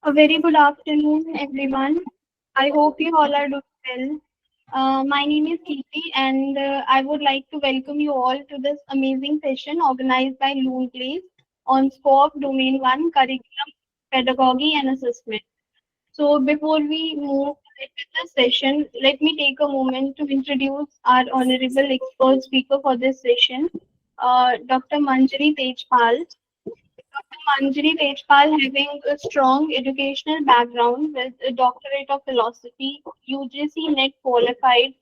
A very good afternoon, everyone. I hope you all are doing well. My name is Keerti, and I would like to welcome you all to this amazing session organized by Luneblaze on SQAAF Domain 1 Curriculum, Pedagogy, and Assessment. So, before we move ahead with this session, let me take a moment to introduce our honorable expert speaker for this session, Dr. Manjari Tejpal. Manjari Tejpal, having a strong educational background with a doctorate of philosophy, UGC NET qualified,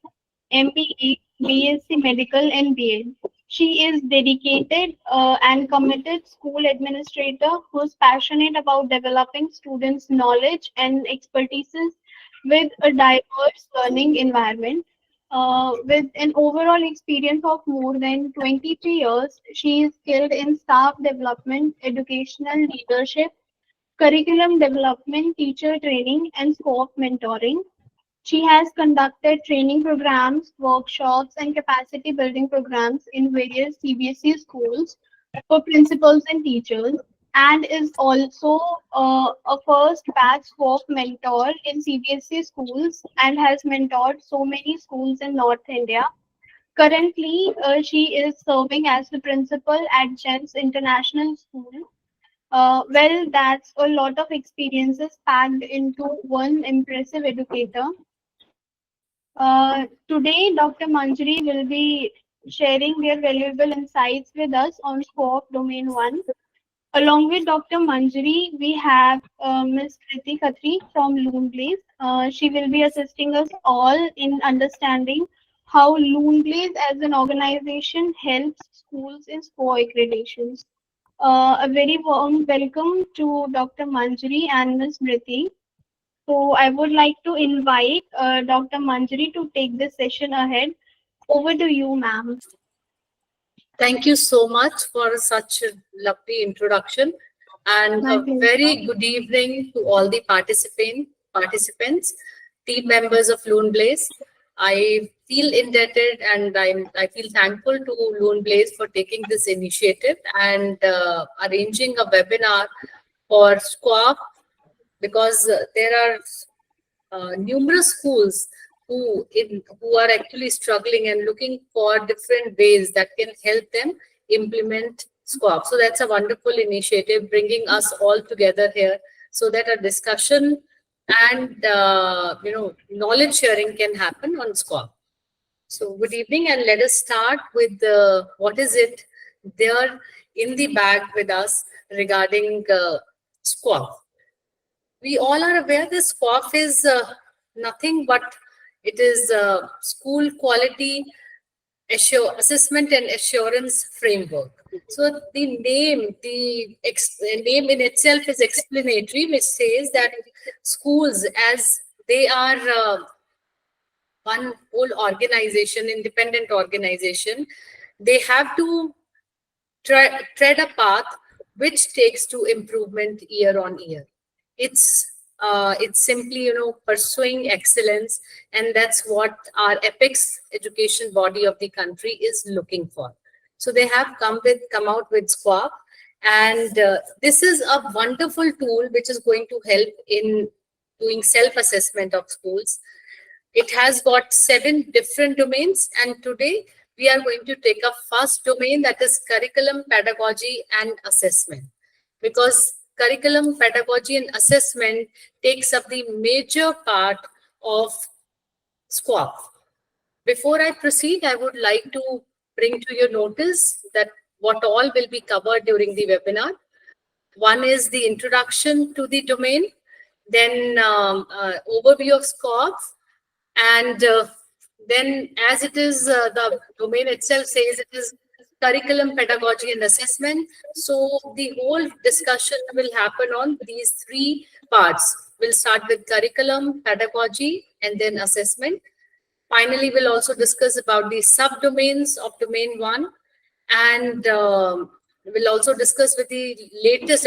MBA, BSc Medical, and BA. She is dedicated and committed school administrator who is passionate about developing students' knowledge and expertises with a diverse learning environment. With an overall experience of more than 23 years, she is skilled in staff development, educational leadership, curriculum development, teacher training, and scope mentoring. She has conducted training programs, workshops, and capacity building programs in various CBSE schools for principals and teachers, and is also a first batch SWOP mentor in CBSE schools and has mentored so many schools in North India. Currently, she is serving as the principal at GEMS International School. Well, that's a lot of experiences packed into one impressive educator. Today, Dr. Manjari will be sharing their valuable insights with us on SQAAF Domain 1. Along with Dr. Manjari, we have Ms. Kriti Khatri from Luneblaze. She will be assisting us all in understanding how Luneblaze as an organization helps schools in SQAAF accreditations. A very warm welcome to Dr. Manjari and Ms. Briti. So I would like to invite Dr. Manjari to take this session ahead. Over to you, ma'am. Thank you so much for such a lovely introduction, and My a pleasure. very good evening to all the participants, team members of Luneblaze. I feel indebted and I feel thankful to Luneblaze for taking this initiative and arranging a webinar for SQAAF, because there are numerous schools who are actually struggling and looking for different ways that can help them implement SQAAF. So that's a wonderful initiative, bringing us all together here so that a discussion and knowledge sharing can happen on SQAAF. So good evening, and let us start with what is it there in the bag with us regarding SQAAF. We all are aware this SQAAF is nothing but it is school quality assessment and assurance framework. So the name in itself is explanatory, which says that schools, as they are one whole organization, independent organization, they have to tread a path which takes to improvement year on year. It's simply pursuing excellence, and that's what our apex education body of the country is looking for. So they have come out with SQAAF, and this is a wonderful tool which is going to help in doing self-assessment of schools. It has got 7 different domains, and today we are going to take a first domain, that is curriculum, pedagogy, and assessment, because curriculum, pedagogy, and assessment takes up the major part of SQAAF. Before I proceed, I would like to bring to your notice that what all will be covered during the webinar. One is the introduction to the domain, then overview of SQAAF, and then, as it is, the domain itself says it is curriculum, pedagogy, and assessment. So the whole discussion will happen on these 3 parts. We'll start with curriculum, pedagogy, and then assessment. Finally, we'll also discuss about the subdomains of domain 1, and we'll also discuss with the latest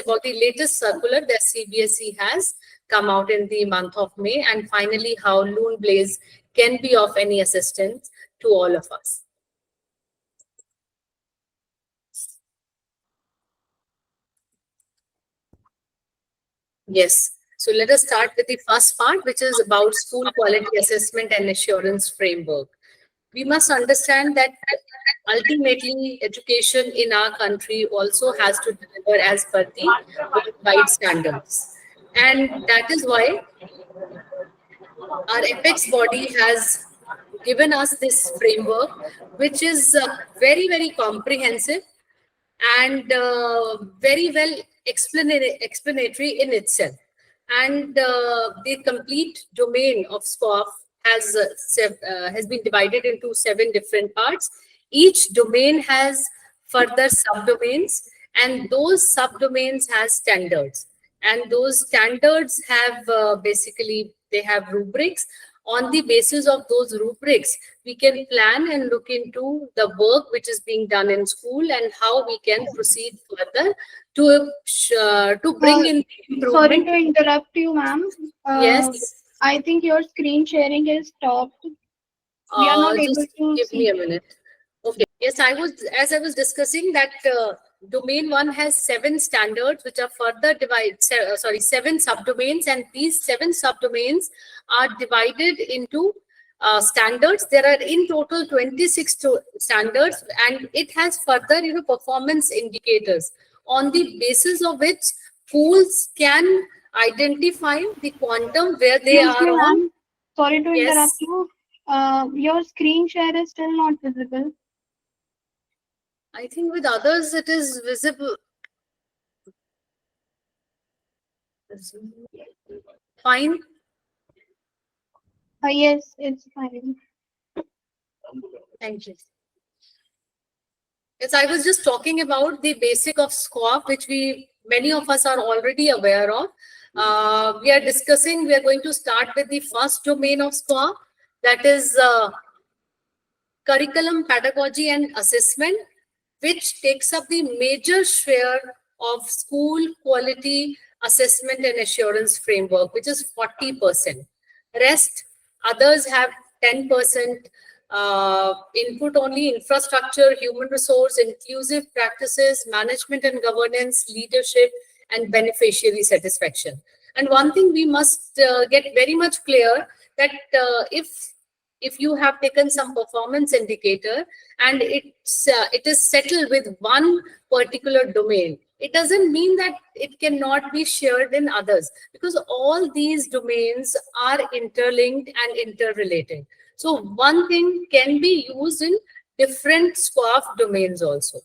circular that CBSE has come out in the month of May, and finally how Luneblaze can be of any assistance to all of us. Yes. So let us start with the first part, which is about school quality assessment and assurance framework. We must understand that ultimately education in our country also has to deliver as per the worldwide standards. And that is why our apex body has given us this framework, which is very comprehensive and very well explanatory in itself. And the complete domain of SQAAF has been divided into 7 different parts. Each domain has further subdomains, and those subdomains has standards. And those standards have basically they have rubrics. On the basis of those rubrics, we can plan and look into the work which is being done in school and how we can proceed further to bring in Sorry improvement. to interrupt you, ma'am. Yes, I think your screen sharing is stopped. We are not able just to give me see. a minute. Okay. Yes, as I was discussing that domain one has 7 standards, which are further divided. Sorry, 7 subdomains, and these 7 subdomains are divided into standards. There are in total 26 standards, and it has further, performance indicators on the basis of which schools can identify the quantum where they Excuse are me, on. ma'am. Sorry to interrupt Yes, you. Your screen share is still not visible. I think with others it is visible. Fine. Yes, it's fine. Thank you. Yes, I was just talking about the basic of SQAAF, which many of us are already aware of. We are going to start with the first domain of SQAAF, that is curriculum, pedagogy, and assessment, which takes up the major share of school quality assessment and assurance framework, which is 40%. Rest, others have 10% input only: infrastructure, human resource, inclusive practices, management and governance, leadership, and beneficiary satisfaction. And one thing we must get very much clear, that if you have taken some performance indicator and it is settled with one particular domain, it doesn't mean that it cannot be shared in others, because all these domains are interlinked and interrelated. So one thing can be used in different SQAAF domains also.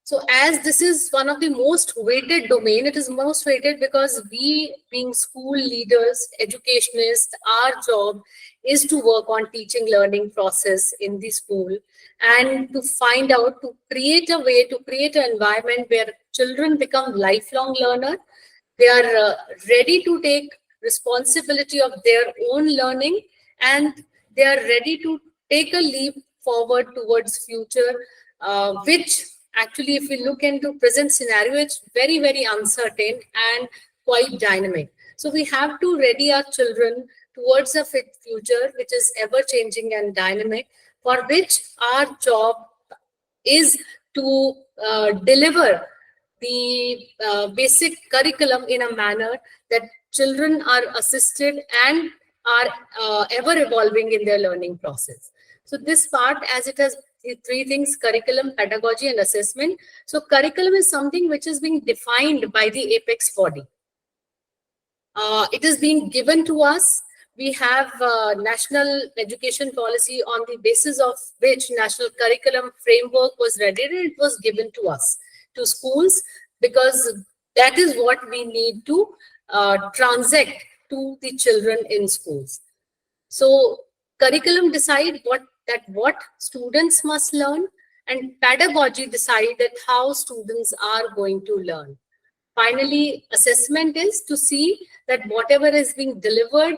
So as this is one of the most weighted domain, it is most weighted because we, being school leaders, educationists, our job is to work on teaching learning process in the school, and to find out, to create a way, to create an environment where children become lifelong learner. They are ready to take responsibility of their own learning, and they are ready to take a leap forward towards future, which actually, if we look into present scenario, it's very uncertain and quite dynamic. So we have to ready our children towards a fit future, which is ever changing and dynamic, for which our job is to deliver the basic curriculum in a manner that children are assisted and are ever evolving in their learning process. So this part, as it has the 3 things: curriculum, pedagogy, and assessment. So curriculum is something which is being defined by the apex body. It is being given to us. We have national education policy, on the basis of which national curriculum framework was ready, and it was given to us, to schools, because that is what we need to transact to the children in schools. So curriculum decide what students must learn, and pedagogy decide that how students are going to learn. Finally, assessment is to see that whatever is being delivered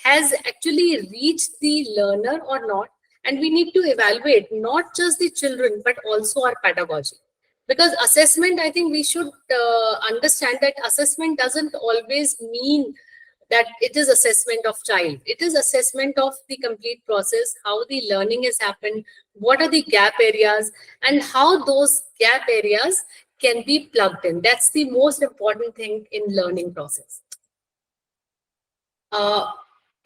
has actually reached the learner or not. And we need to evaluate not just the children, but also our pedagogy. Because assessment, I think we should understand that assessment doesn't always mean that it is assessment of child. It is assessment of the complete process, how the learning has happened, what are the gap areas, and how those gap areas can be plugged in. That's the most important thing in learning process.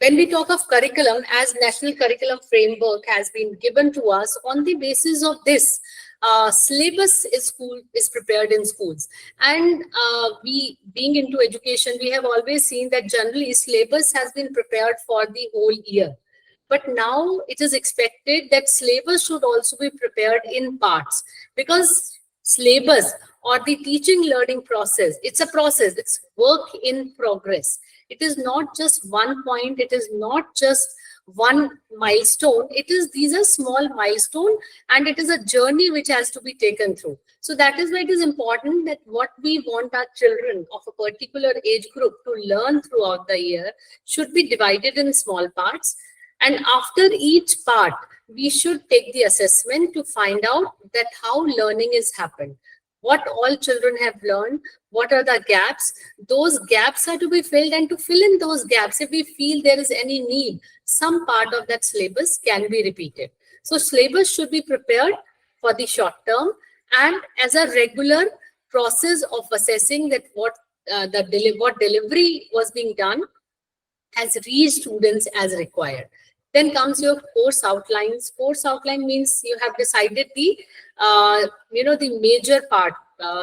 When we talk of curriculum, as national curriculum framework has been given to us, on the basis of this, syllabus is prepared in schools. And we, being into education, we have always seen that generally syllabus has been prepared for the whole year. But now it is expected that syllabus should also be prepared in parts, because syllabus or the teaching learning process, it's a process, it's work in progress. It is not just one point, it is not just one milestone. These are small milestone, and it is a journey which has to be taken through. So that is why it is important that what we want our children of a particular age group to learn throughout the year should be divided in small parts. And after each part, we should take the assessment to find out that how learning is happened, what all children have learned, what are the gaps. Those gaps are to be filled, and to fill in those gaps, if we feel there is any need, some part of that syllabus can be repeated. So syllabus should be prepared for the short term and as a regular process of assessing that what delivery was being done has reached students as required. Then comes your course outlines. Course outline means you have decided the, the major part.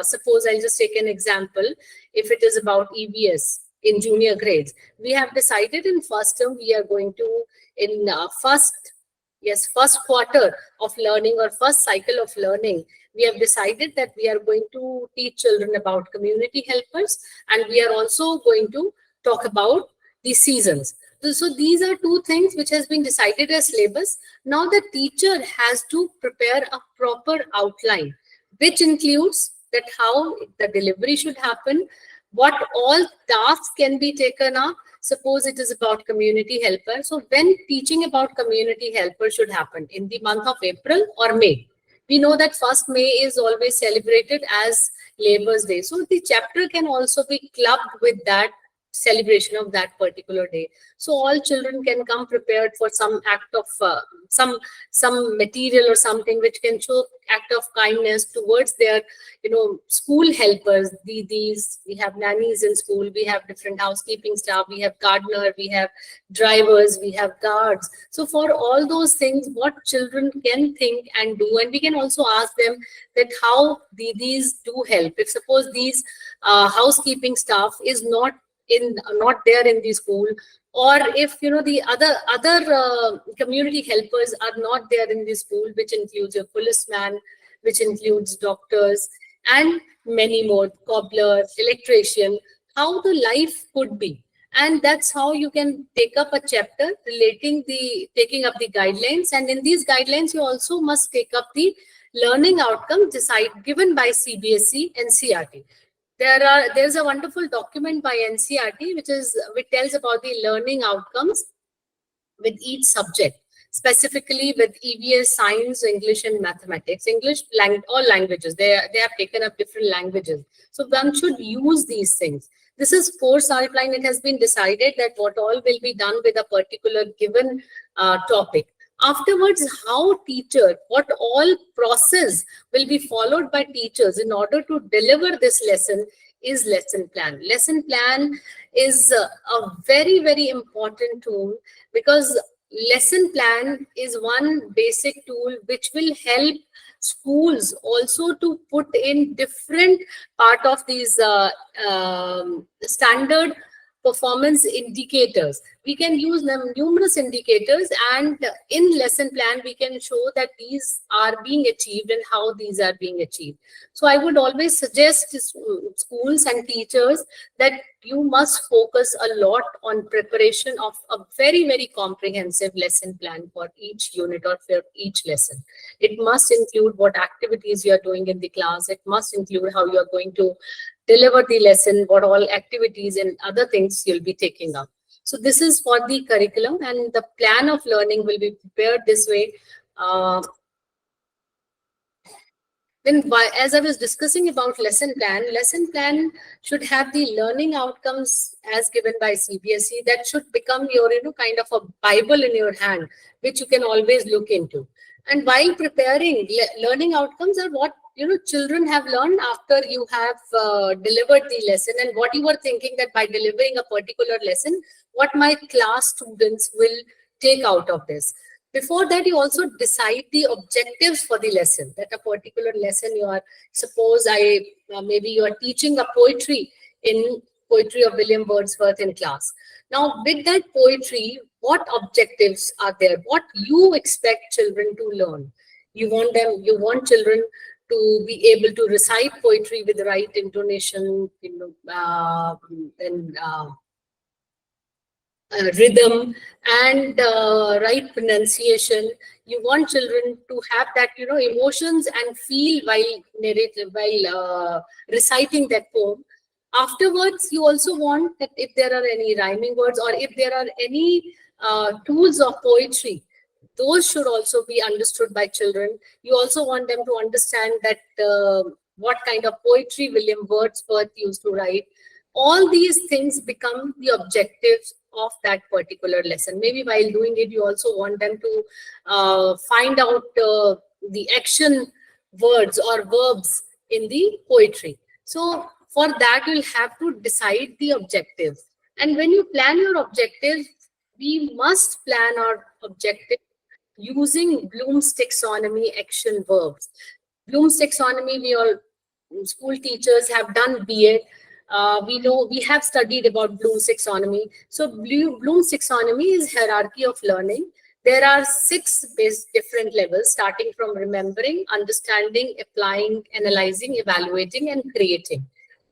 Suppose I'll just take an example. If it is about EVS in junior grades, we have decided in first term we are going to, in first quarter of learning or first cycle of learning, we have decided that we are going to teach children about community helpers, and we are also going to talk about the seasons. So these are two things which has been decided as syllabus. Now the teacher has to prepare a proper outline, which includes that how the delivery should happen, what all tasks can be taken up. Suppose it is about community helper. So when teaching about community helper should happen in the month of April or May. We know that 1st May is always celebrated as Labour's Day. So the chapter can also be clubbed with that celebration of that particular day. So all children can come prepared for some act of some material or something which can show act of kindness towards their school helpers. These we have nannies in school, we have different housekeeping staff, we have gardener, we have drivers, we have guards. So for all those things, what children can think and do, and we can also ask them that how these do help. If suppose these housekeeping staff is not there in the school, or if the other community helpers are not there in the school, which includes your policeman, which includes doctors and many more, cobbler, electrician, how the life could be. And that's how you can take up a chapter relating taking up the guidelines, and in these guidelines you also must take up the learning outcome given by CBSE and CRT. There's a wonderful document by NCRT which tells about the learning outcomes with each subject, specifically with EVS, science, English, and mathematics. English, all languages. They have taken up different languages. So one should use these things. This is course outline. It has been decided that what all will be done with a particular given topic. Afterwards, what all process will be followed by teachers in order to deliver this lesson is lesson plan. Lesson plan is a very, very important tool, because lesson plan is one basic tool which will help schools also to put in different part of these standard performance indicators. We can use numerous indicators, and in lesson plan we can show that these are being achieved and how these are being achieved. So I would always suggest to schools and teachers that you must focus a lot on preparation of a very, very comprehensive lesson plan for each unit or for each lesson. It must include what activities you are doing in the class. It must include how you are going to deliver the lesson, what all activities and other things you'll be taking up. So this is for the curriculum, and the plan of learning will be prepared this way. As I was discussing about lesson plan should have the learning outcomes as given by CBSE. That should become your kind of a Bible in your hand, which you can always look into. And while preparing learning outcomes are what children have learned after you have delivered the lesson, and what you were thinking that by delivering a particular lesson, what my class students will take out of this. Before that, you also decide the objectives for the lesson. That a particular lesson you are, suppose maybe you are teaching a poetry in poetry of William Wordsworth in class. Now, with that poetry, what objectives are there? What you expect children to learn? You want children to be able to recite poetry with the right intonation, and rhythm and right pronunciation. You want children to have that, emotions and feel while reciting that poem. Afterwards, you also want that if there are any rhyming words or if there are any tools of poetry, those should also be understood by children. You also want them to understand that what kind of poetry William Wordsworth used to write. All these things become the objectives of that particular lesson. Maybe while doing it, you also want them to find out the action words or verbs in the poetry. So for that, you'll have to decide the objectives. And when you plan your objectives, we must plan our objectives using Bloom's taxonomy action verbs. Bloom's taxonomy, we all school teachers have done B.Ed. We know, we have studied about Bloom's taxonomy. So Bloom's taxonomy is hierarchy of learning. There are 6 different levels, starting from remembering, understanding, applying, analyzing, evaluating, and creating.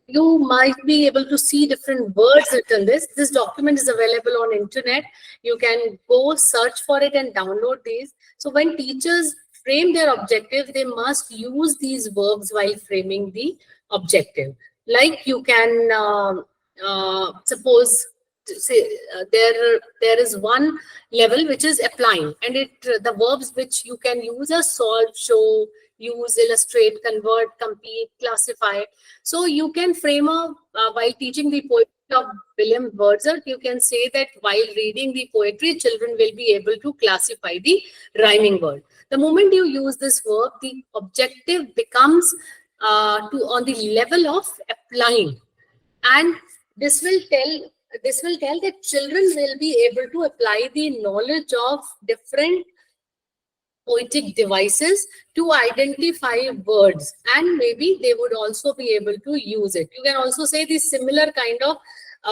You might be able to see different words written this. This document is available on internet. You can go search for it and download these. So when teachers frame their objective, they must use these verbs while framing the objective. Like you can suppose, say there is one level which is applying, and the verbs which you can use are solve, show, use, illustrate, convert, compete, classify. So you can frame while teaching the poetry of William Wordsworth, you can say that while reading the poetry, children will be able to classify the rhyming word. The moment you use this verb, the objective becomes on the level of applying, and this will tell that children will be able to apply the knowledge of different poetic devices to identify words, and maybe they would also be able to use it. You can also say the similar kind of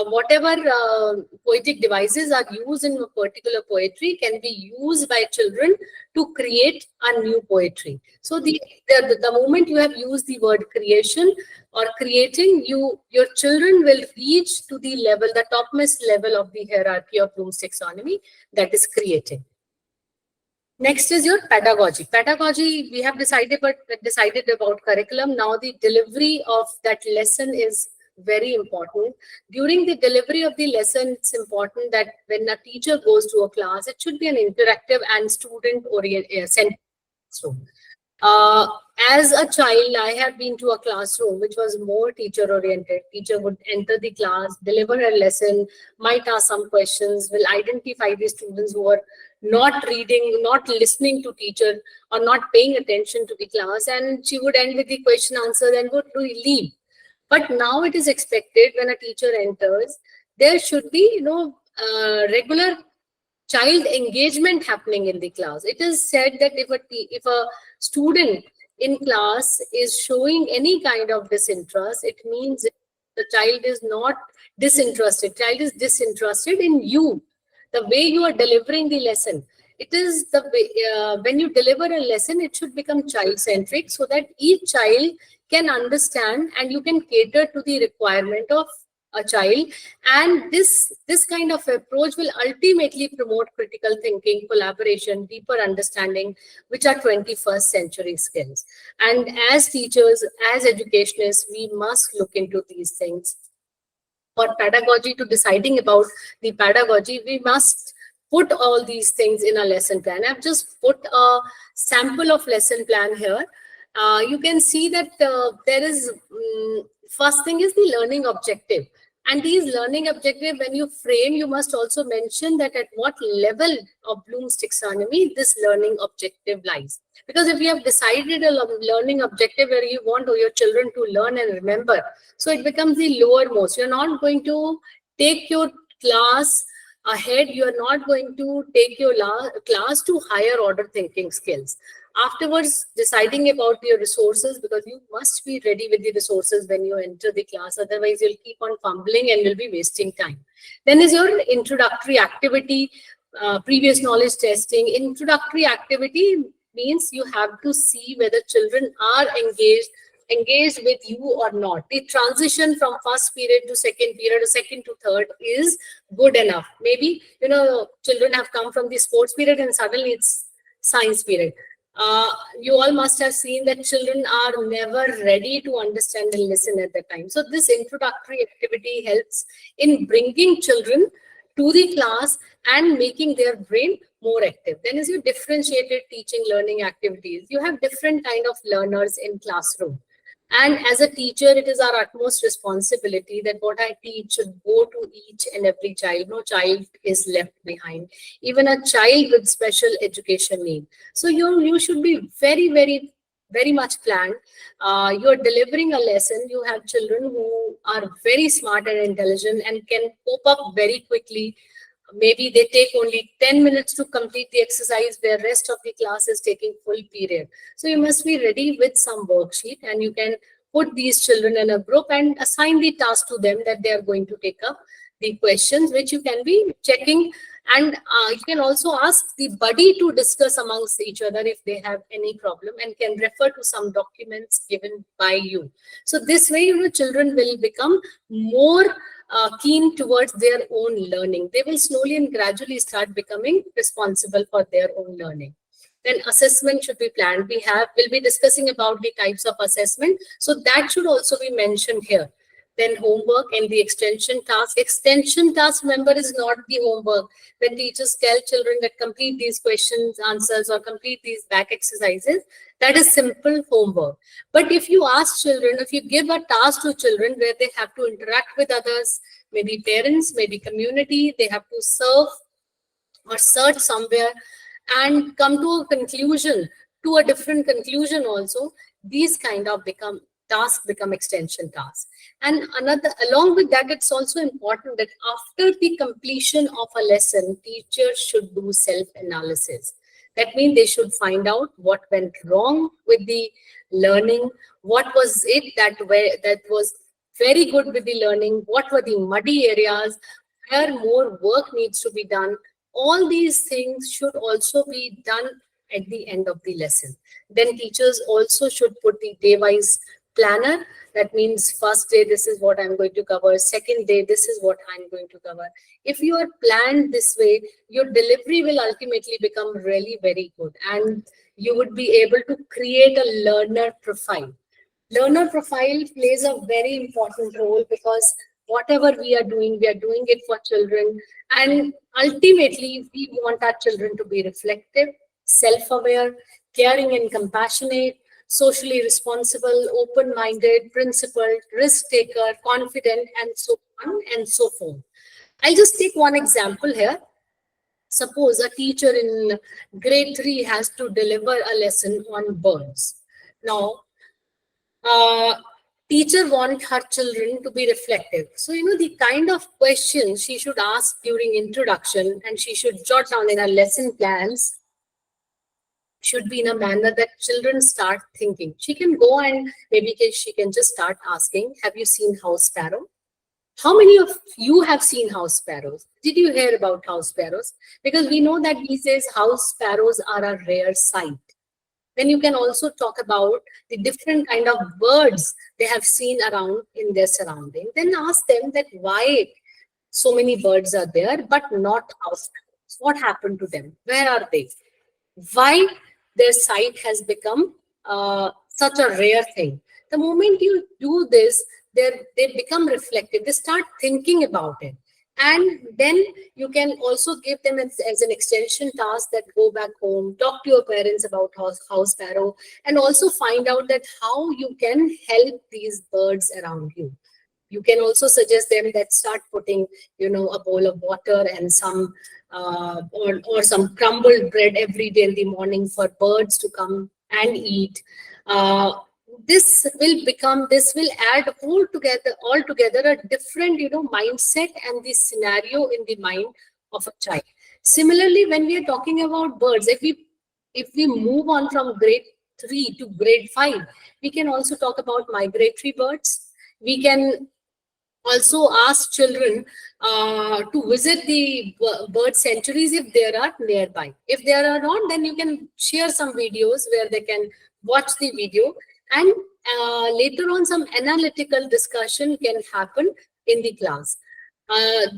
whatever poetic devices are used in a particular poetry can be used by children to create a new poetry. So the moment you have used the word creation or creating, your children will reach to the level, the topmost level of the hierarchy of Bloom's taxonomy, that is creating. Next is your pedagogy. Pedagogy, we have decided about curriculum. Now the delivery of that lesson is very important. During the delivery of the lesson, it's important that when a teacher goes to a class, it should be an interactive and student-centered classroom. As a child, I have been to a classroom which was more teacher-oriented. Teacher would enter the class, deliver a lesson, might ask some questions, will identify the students who are not reading, not listening to teacher, or not paying attention to the class, and she would end with the question answer and would leave. But now it is expected when a teacher enters, there should be, regular child engagement happening in the class. It is said that if a student in class is showing any kind of disinterest, it means the child is not disinterested. Child is disinterested in you, the way you are delivering the lesson. It is the way, when you deliver a lesson, it should become child-centric so that each child can understand and you can cater to the requirement of a child. And this kind of approach will ultimately promote critical thinking, collaboration, deeper understanding, which are 21st century skills. And as teachers, as educationists, we must look into these things. For pedagogy, to deciding about the pedagogy, we must put all these things in a lesson plan. I've just put a sample of lesson plan here. You can see that there is, first thing is the learning objective. And these learning objective, when you frame, you must also mention that at what level of Bloom's taxonomy this learning objective lies. Because if you have decided a learning objective where you want your children to learn and remember, so it becomes the lowermost. You're not going to take your class ahead. You're not going to take your class to higher order thinking skills. Afterwards, deciding about your resources, because you must be ready with the resources when you enter the class. Otherwise, you'll keep on fumbling and you'll be wasting time. Then is your introductory activity, previous knowledge testing. Introductory activity means you have to see whether children are engaged with you or not. The transition from first period to second period or second to third is good enough. Maybe, children have come from the sports period and suddenly it's science period. You all must have seen that children are never ready to understand and listen at that time. So this introductory activity helps in bringing children to the class and making their brain more active. Then is your differentiated teaching learning activities. You have different kind of learners in classroom. And as a teacher, it is our utmost responsibility that what I teach should go to each and every child. No child is left behind, even a child with special education need. So you should be very, very, very much planned. You're delivering a lesson. You have children who are very smart and intelligent and can cope up very quickly. Maybe they take only 10 minutes to complete the exercise where rest of the class is taking full period. So you must be ready with some worksheet, and you can put these children in a group and assign the task to them that they are going to take up the questions, which you can be checking. And you can also ask the buddy to discuss amongst each other if they have any problem, and can refer to some documents given by you. So this way, children will become more keen towards their own learning. They will slowly and gradually start becoming responsible for their own learning. Then assessment should be planned. We'll be discussing about the types of assessment. So that should also be mentioned here. Then homework and the extension task. Extension task, remember, is not the homework. When teachers tell children that complete these questions, answers, or complete these back exercises, that is simple homework. But if you ask children, if you give a task to children where they have to interact with others, maybe parents, maybe community, they have to serve or search somewhere and come to a conclusion, to a different conclusion also, these kind of tasks become extension tasks. And along with that, it's also important that after the completion of a lesson, teachers should do self-analysis. That means they should find out what went wrong with the learning, what was it that was very good with the learning, what were the muddy areas, where more work needs to be done. All these things should also be done at the end of the lesson. Then teachers also should put the day-wise planner. That means first day, this is what I'm going to cover. Second day, this is what I'm going to cover. If you are planned this way, your delivery will ultimately become really very good. And you would be able to create a learner profile. Learner profile plays a very important role, because whatever we are doing it for children. And ultimately, we want our children to be reflective, self-aware, caring and compassionate, socially responsible, open-minded, principled, risk-taker, confident, and so on and so forth. I'll just take one example here. Suppose a teacher in grade 3 has to deliver a lesson on birds. Now, teacher want her children to be reflective. So, the kind of questions she should ask during introduction, and she should jot down in her lesson plans, should be in a manner that children start thinking. She can go and maybe she can just start asking, have you seen house sparrow? How many of you have seen house sparrows? Did you hear about house sparrows? Because we know that these days house sparrows are a rare sight. Then you can also talk about the different kind of birds they have seen around in their surrounding. Then ask them that why so many birds are there, but not house sparrows. What happened to them? Where are they? Why their sight has become such a rare thing? The moment you do this, they become reflective. They start thinking about it. And then you can also give them as an extension task that go back home, talk to your parents about house sparrow, and also find out that how you can help these birds around you. You can also suggest them that start putting, a bowl of water and some or some crumbled bread every day in the morning for birds to come and eat. Uh, this will add altogether a different, mindset and the scenario in the mind of a child. Similarly, when we are talking about birds, if we move on from grade 3 to grade 5, we can also talk about migratory birds. We can also ask children to visit the bird sanctuaries if there are nearby. If there are not, then you can share some videos where they can watch the video, and later on some analytical discussion can happen in the class.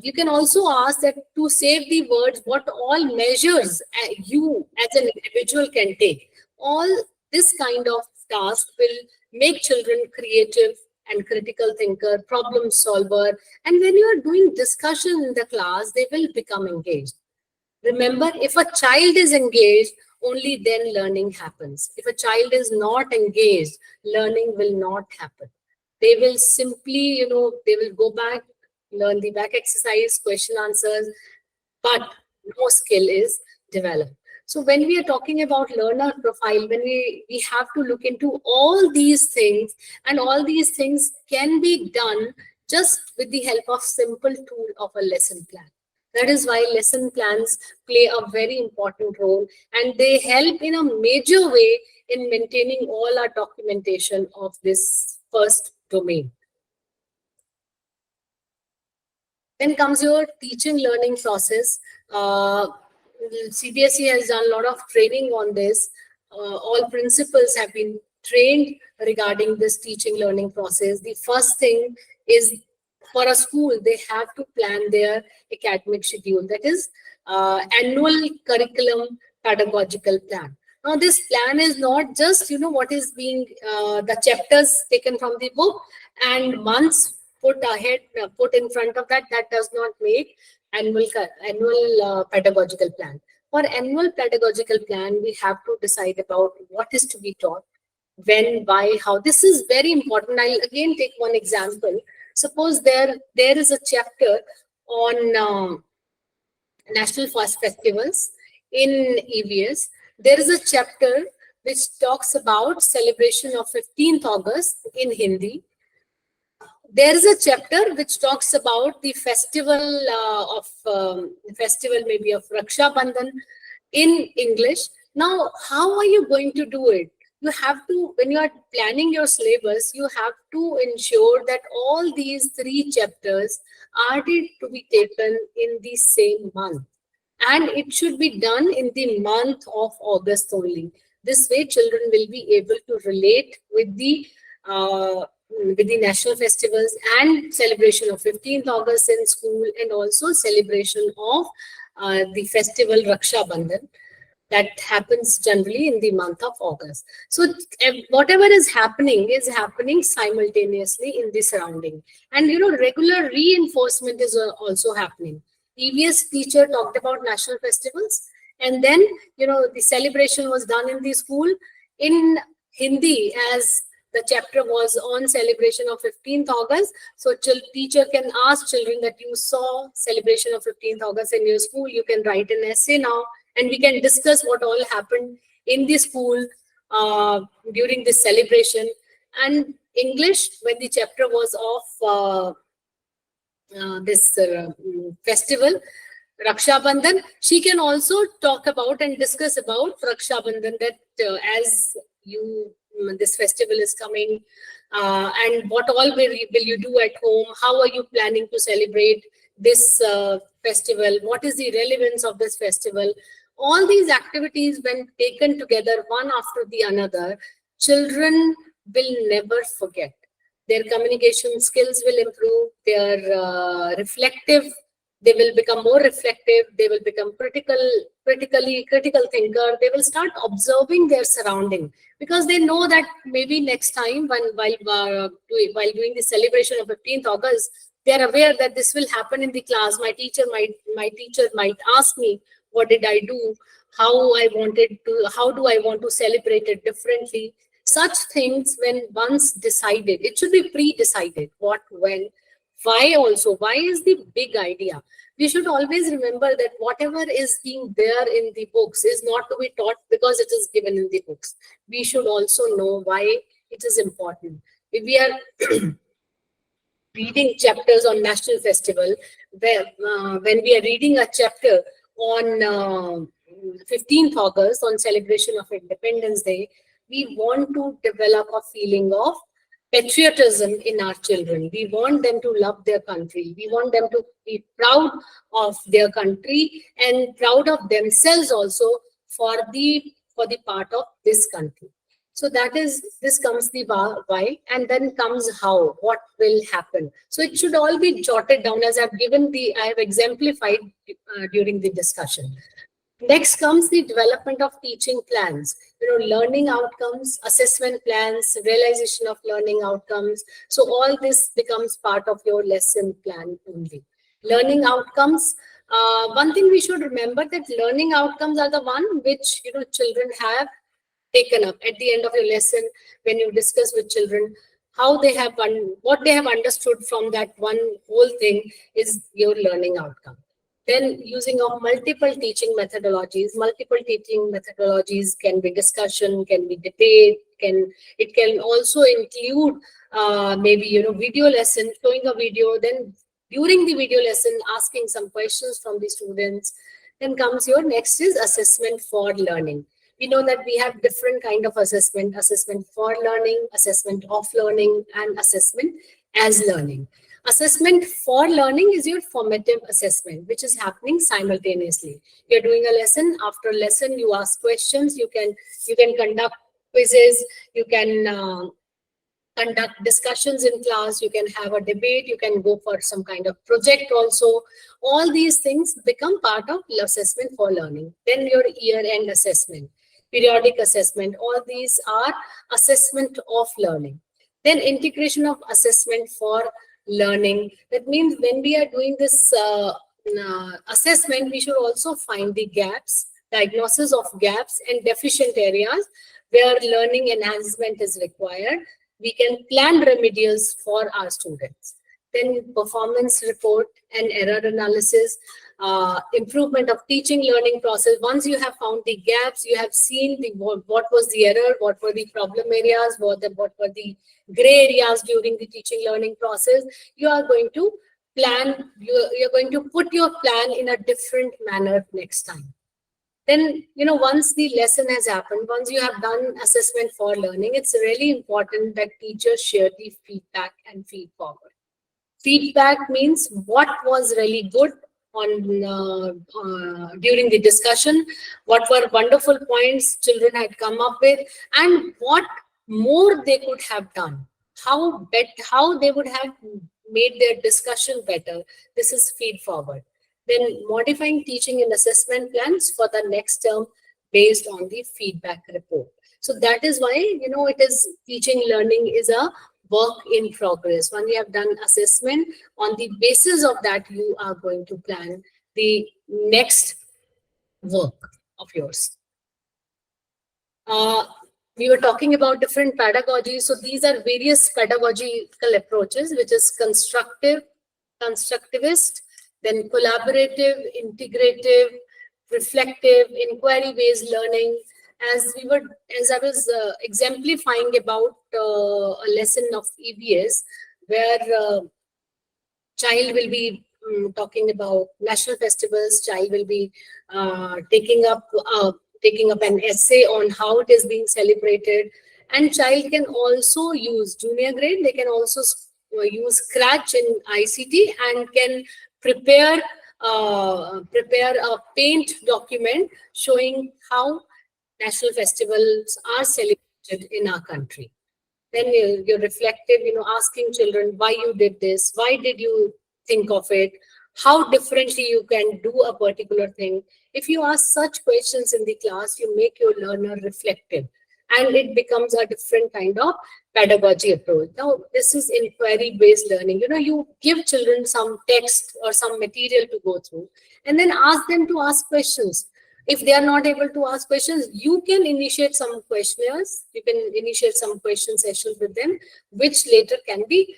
You can also ask that to save the words, what all measures you as an individual can take. All this kind of task will make children creative and critical thinker, problem solver. And when you are doing discussion in the class, they will become engaged. Remember, if a child is engaged, only then learning happens. If a child is not engaged, learning will not happen. They will simply, they will go back, learn the back exercise, question answers, but no skill is developed. So when we are talking about learner profile, when we have to look into all these things, and all these things can be done just with the help of simple tool of a lesson plan. That is why lesson plans play a very important role, and they help in a major way in maintaining all our documentation of this first domain. Then comes your teaching learning process. CBSE has done a lot of training on this. All principals have been trained regarding this teaching learning process. The first thing is, for a school, they have to plan their academic schedule. That is annual curriculum pedagogical plan. Now, this plan is not just, what is being the chapters taken from the book and months put in front of that. That does not make annual pedagogical plan. For annual pedagogical plan, we have to decide about what is to be taught, when, why, how. This is very important. I'll again take one example. Suppose there is a chapter on national festivals in EVS. There is a chapter which talks about celebration of 15th August in Hindi. There is a chapter which talks about the festival maybe of Raksha Bandhan in English. Now, how are you going to do it? You have to, when you are planning your syllabus, you have to ensure that all these 3 chapters are to be taken in the same month. And it should be done in the month of August only. This way, children will be able to relate with the national festivals and celebration of 15th August in school, and also celebration of the festival Raksha Bandhan that happens generally in the month of August. So whatever is happening simultaneously in the surrounding. And regular reinforcement is also happening. Previous teacher talked about national festivals, and then the celebration was done in the school in Hindi, as the chapter was on celebration of 15th August. So teacher can ask children that you saw celebration of 15th August in your school. You can write an essay now, and we can discuss what all happened in the school during this celebration. And English, when the chapter was of this festival, Raksha Bandhan, she can also talk about and discuss about Raksha Bandhan, that as this festival is coming, and what all will you do at home? How are you planning to celebrate this festival? What is the relevance of this festival? All these activities, when taken together one after the another, children will never forget. Their communication skills will improve. Their they will become more reflective. They will become critical thinker. They will start observing their surrounding, because they know that maybe next time while doing the celebration of 15th August, they are aware that this will happen in the class. My teacher might ask me, what did I do? How do I want to celebrate it differently? Such things, when once decided, it should be pre-decided what, when, Why also? Why is the big idea? We should always remember that whatever is being there in the books is not to be taught because it is given in the books. We should also know why it is important. If we are reading chapters on national festival, where when we are reading a chapter on 15th August on celebration of Independence Day, we want to develop a feeling of patriotism in our children. We want them to love their country. We want them to be proud of their country and proud of themselves also for the part of this country. So that is, this comes the why, and then comes how, what will happen. So it should all be jotted down as I have exemplified during the discussion. Next comes the development of teaching plans, learning outcomes, assessment plans, realization of learning outcomes. So all this becomes part of your lesson plan only. Learning outcomes, one thing we should remember that learning outcomes are the one which, children have taken up at the end of your lesson. When you discuss with children how they have what they have understood from that one whole thing is your learning outcome. Then using of multiple teaching methodologies can be discussion, can be debate, it can also include maybe video lesson, showing a video, then during the video lesson asking some questions from the students. Then comes your next is assessment for learning. We know that we have different kind of assessment for learning, assessment of learning, and assessment as learning. Assessment for learning is your formative assessment, which is happening simultaneously. You're doing a lesson. After a lesson, you ask questions. You can conduct quizzes. You can conduct discussions in class. You can have a debate. You can go for some kind of project also. All these things become part of assessment for learning. Then your year-end assessment, periodic assessment. All these are assessment of learning. Then integration of assessment for learning. That means when we are doing this assessment, we should also find the gaps, diagnosis of gaps and deficient areas where learning enhancement is required. We can plan remedials for our students. Then performance report and error analysis, improvement of teaching learning process. Once you have found the gaps, you have seen what was the error, what were the problem areas, what were the gray areas during the teaching learning process, you are going to plan, you're going to put your plan in a different manner next time. Then, once the lesson has happened, once you have done assessment for learning, it's really important that teachers share the feedback and feed forward. Feedback means what was really good on during the discussion, what were wonderful points children had come up with, and what more they could have done, how they would have made their discussion better. This is feed forward. Then modifying teaching and assessment plans for the next term based on the feedback report. So that is why, it is teaching learning is a work in progress. When you have done assessment, on the basis of that, you are going to plan the next work of yours. We were talking about different pedagogies. So these are various pedagogical approaches, which is constructive, constructivist, then collaborative, integrative, reflective, inquiry-based learning. As I was exemplifying about a lesson of EVS, where child will be talking about national festivals, child will be taking up an essay on how it is being celebrated, and child can also use junior grade. They can also use Scratch in ICT and can prepare a paint document showing how national festivals are celebrated in our country. Then you're reflective, asking children why you did this, why did you think of it, how differently you can do a particular thing. If you ask such questions in the class, you make your learner reflective, and it becomes a different kind of pedagogy approach. Now, this is inquiry-based learning. You give children some text or some material to go through, and then ask them to ask questions. If they are not able to ask questions, you can initiate some questionnaires. You can initiate some question sessions with them, which later can be,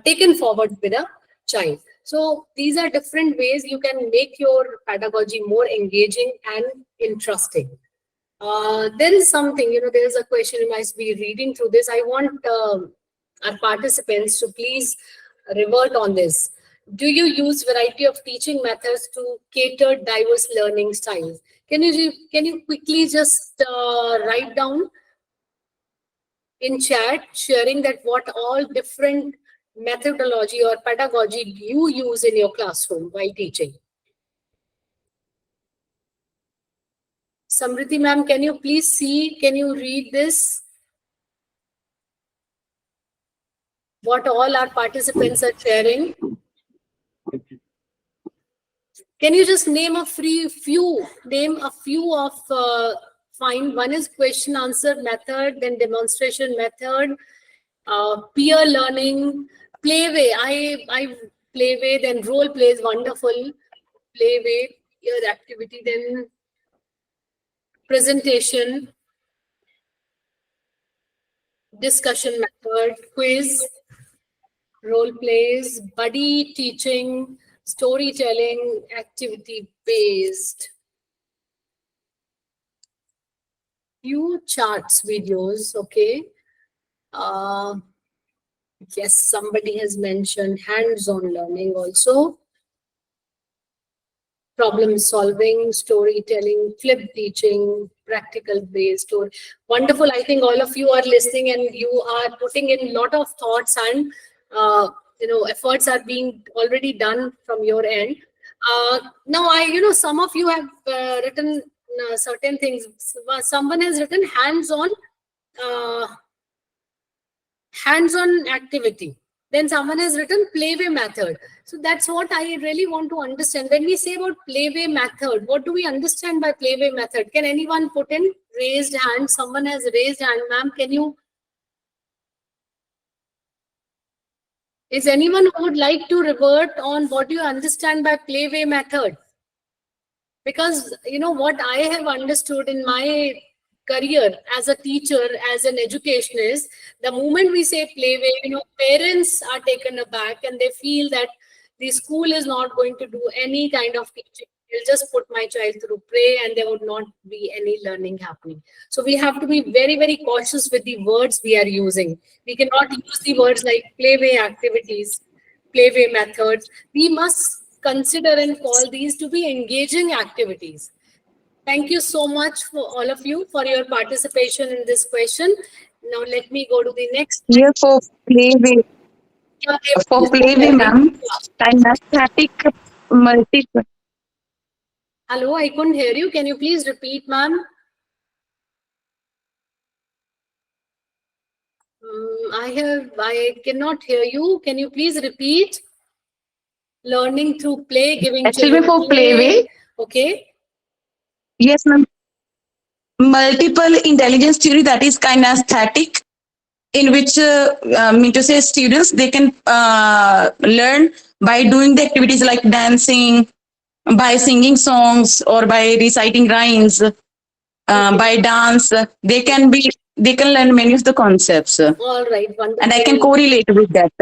taken forward with a child. So these are different ways you can make your pedagogy more engaging and interesting. There is something, there is a question, you might be reading through this. I want our participants to please revert on this. Do you use variety of teaching methods to cater diverse learning styles? Can you quickly just write down in chat, sharing that what all different methodology or pedagogy you use in your classroom while teaching? Samriti ma'am, can you please see, can you read this? What all our participants are sharing? Can you just name a few of find one is question answer method, then demonstration method, peer learning, playway. I playway, then role plays, wonderful. Playway, peer activity, then presentation, discussion method, quiz, role plays, buddy teaching, storytelling, activity based. Few charts videos, okay. Yes, somebody has mentioned hands-on learning also. Problem solving, storytelling, flip teaching, practical based. Wonderful. I think all of you are listening and you are putting in a lot of thoughts and efforts are being already done from your end. Now some of you have written certain things. Someone has written uh, hands-on activity. Then someone has written playway method. So that's what I really want to understand. When we say about playway method, what do we understand by playway method? Can anyone put in raised hand? Someone has raised hand. Ma'am, can you? Is anyone who would like to revert on what you understand by playway method? Because what I have understood in my career as a teacher, as an educationist, the moment we say playway, parents are taken aback and they feel that the school is not going to do any kind of teaching. They'll just put my child through play and there would not be any learning happening. So we have to be very, very cautious with the words we are using. We cannot use the words like playway activities, playway methods. We must consider and call these to be engaging activities. Thank you so much for all of you for your participation in this question. Now let me go to the next. Here for playway, ma'am, kinesthetic multiple. Hello, I couldn't hear you. Can you please repeat, ma'am? I cannot hear you. Can you please repeat? Learning through play, giving Actually, children for playway, Okay. yes, ma'am. Multiple intelligence theory, that is kinesthetic, in which mean to say students, they can learn by doing the activities like dancing, by singing songs, or by reciting rhymes, by dance. They can learn many of the concepts, All right, wonderful. and I can correlate with that.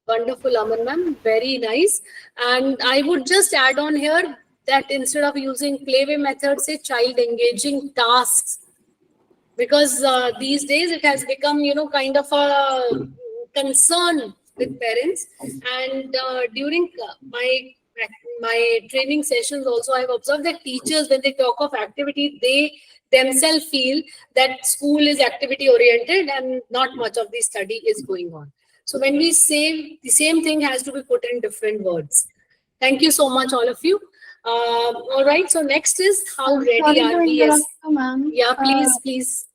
Wonderful, Aman ma'am. Very nice. And I would just add on here that instead of using playway method, say child engaging tasks, because these days it has become, kind of a concern with parents. And during my training sessions also, I've observed that teachers, when they talk of activity, they themselves feel that school is activity oriented and not much of the study is going on. So when we say the same thing has to be put in different words. Thank you so much, all of you. All right. So next is how ready Sorry are to we? interrupt you, ma'am. Yeah, please.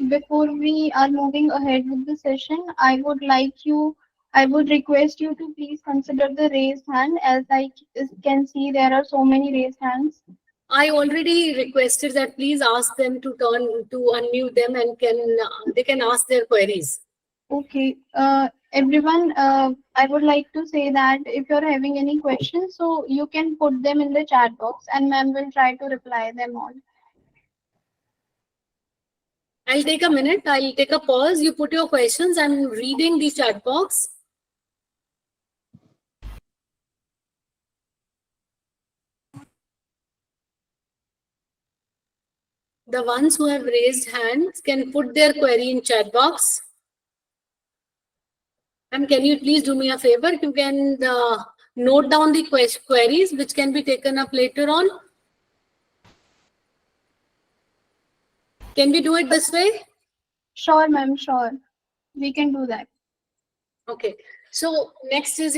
Before we are moving ahead with the session, I would request you to please consider the raised hand, as I can see there are so many raised hands. I already requested that please ask them to unmute them and they can ask their queries. Okay. Everyone, I would like to say that if you're having any questions, so you can put them in the chat box and ma'am will try to reply them all. I'll take a minute. I'll take a pause. You put your questions. I'm reading the chat box. The ones who have raised hands can put their query in chat box. And can you please do me a favor? You can note down the queries which can be taken up later on. Can we do it this way? Sure, ma'am, sure. We can do that. Okay. So next is,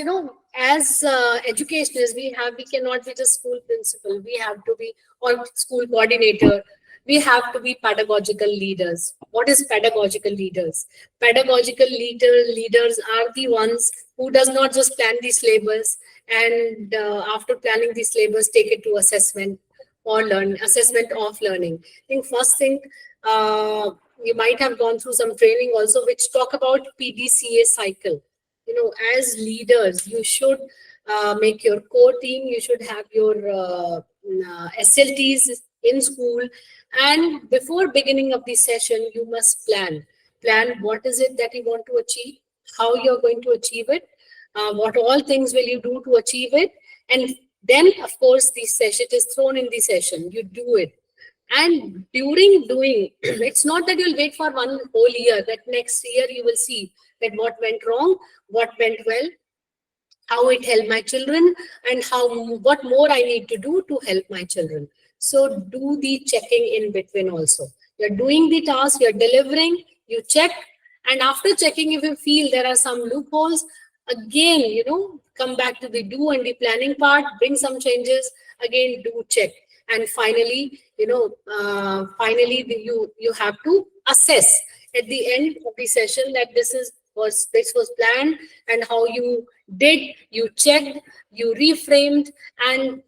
as educationists, we cannot be just school principal. We have to be, or school coordinator. We have to be pedagogical leaders. What is pedagogical leaders? Pedagogical leaders are the ones who does not just plan the syllabus and after planning the syllabus, take it to assessment or assessment of learning. I think first thing, you might have gone through some training also which talk about PDCA cycle. As leaders, you should make your core team, you should have your SLTs in school, and before beginning of the session, you must plan what is it that you want to achieve, how you're going to achieve it, what all things will you do to achieve it, and then of course the session is thrown in the session, you do it. And during doing, it's not that you'll wait for one whole year, that next year you will see that what went wrong, what went well, how it helped my children, and what more I need to do to help my children. So do the checking in between also. You're doing the task, you're delivering, you check, and after checking, if you feel there are some loopholes, again, come back to the do and the planning part, bring some changes, again, do check. And finally, you have to assess at the end of the session that this was planned, and how you did, you checked, you reframed, and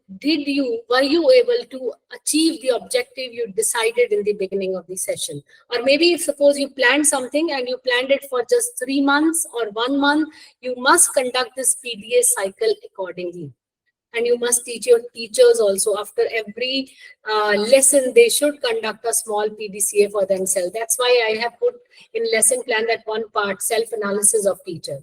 were you able to achieve the objective you decided in the beginning of the session? Or maybe if suppose you planned something and you planned it for just 3 months or 1 month, you must conduct this PDA cycle accordingly. And you must teach your teachers also, after every lesson they should conduct a small PDCA for themselves. That's why I have put in lesson plan that one part, self-analysis of teacher.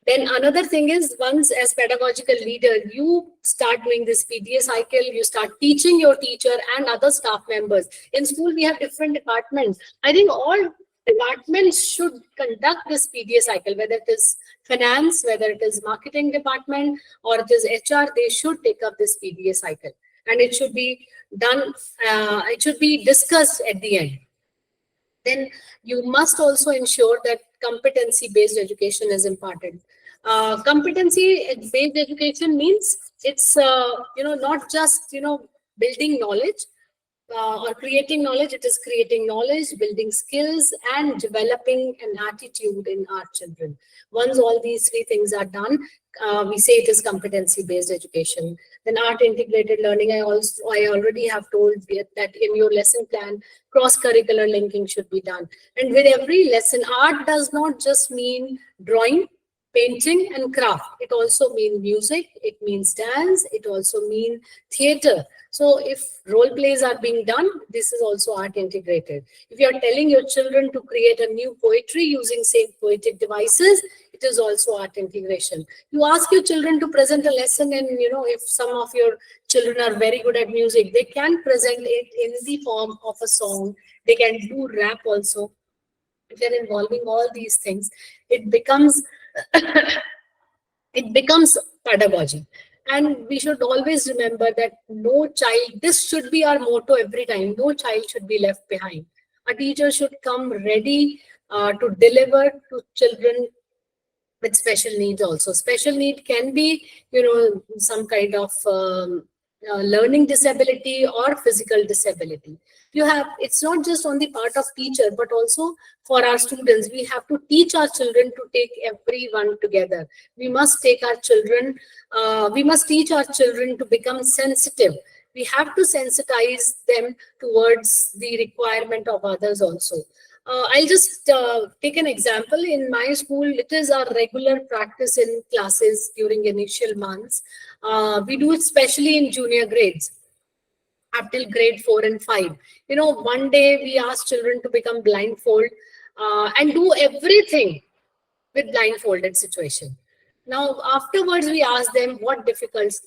Then another thing is, once as pedagogical leader, you start doing this PDA cycle, you start teaching your teacher and other staff members. In school, we have different departments. I think all departments should conduct this PDA cycle, whether it is finance, whether it is marketing department, or it is HR, they should take up this PDA cycle. And it should be done, it should be discussed at the end. Then you must also ensure that competency-based education is important. Competency-based education means it's not just building knowledge or creating knowledge. It is creating knowledge, building skills, and developing an attitude in our children. Once all these three things are done, we say it is competency-based education. Then art integrated learning, I already have told that in your lesson plan, cross-curricular linking should be done. And with every lesson, art does not just mean drawing, painting, and craft. It also means music, it means dance, it also means theater. So if role plays are being done, this is also art integrated. If you are telling your children to create a new poetry using same poetic devices, it is also art integration. You ask your children to present a lesson, and if some of your children are very good at music, they can present it in the form of a song. They can do rap also. If you're involving all these things, it becomes it becomes pedagogy. And we should always remember that no child, this should be our motto every time, no child should be left behind. A teacher should come ready to deliver to children with special needs also. Special need can be, some kind of learning disability or physical disability. It's not just on the part of teacher, but also for our students. We have to teach our children to take everyone together. We must teach our children to become sensitive. We have to sensitize them towards the requirement of others also. I'll just take an example. In my school, it is our regular practice in classes during initial months. We do it especially in junior grades up till grade 4 and 5. You know, one day we ask children to become blindfold and do everything with blindfolded situation. Now, afterwards, we ask them what difficulties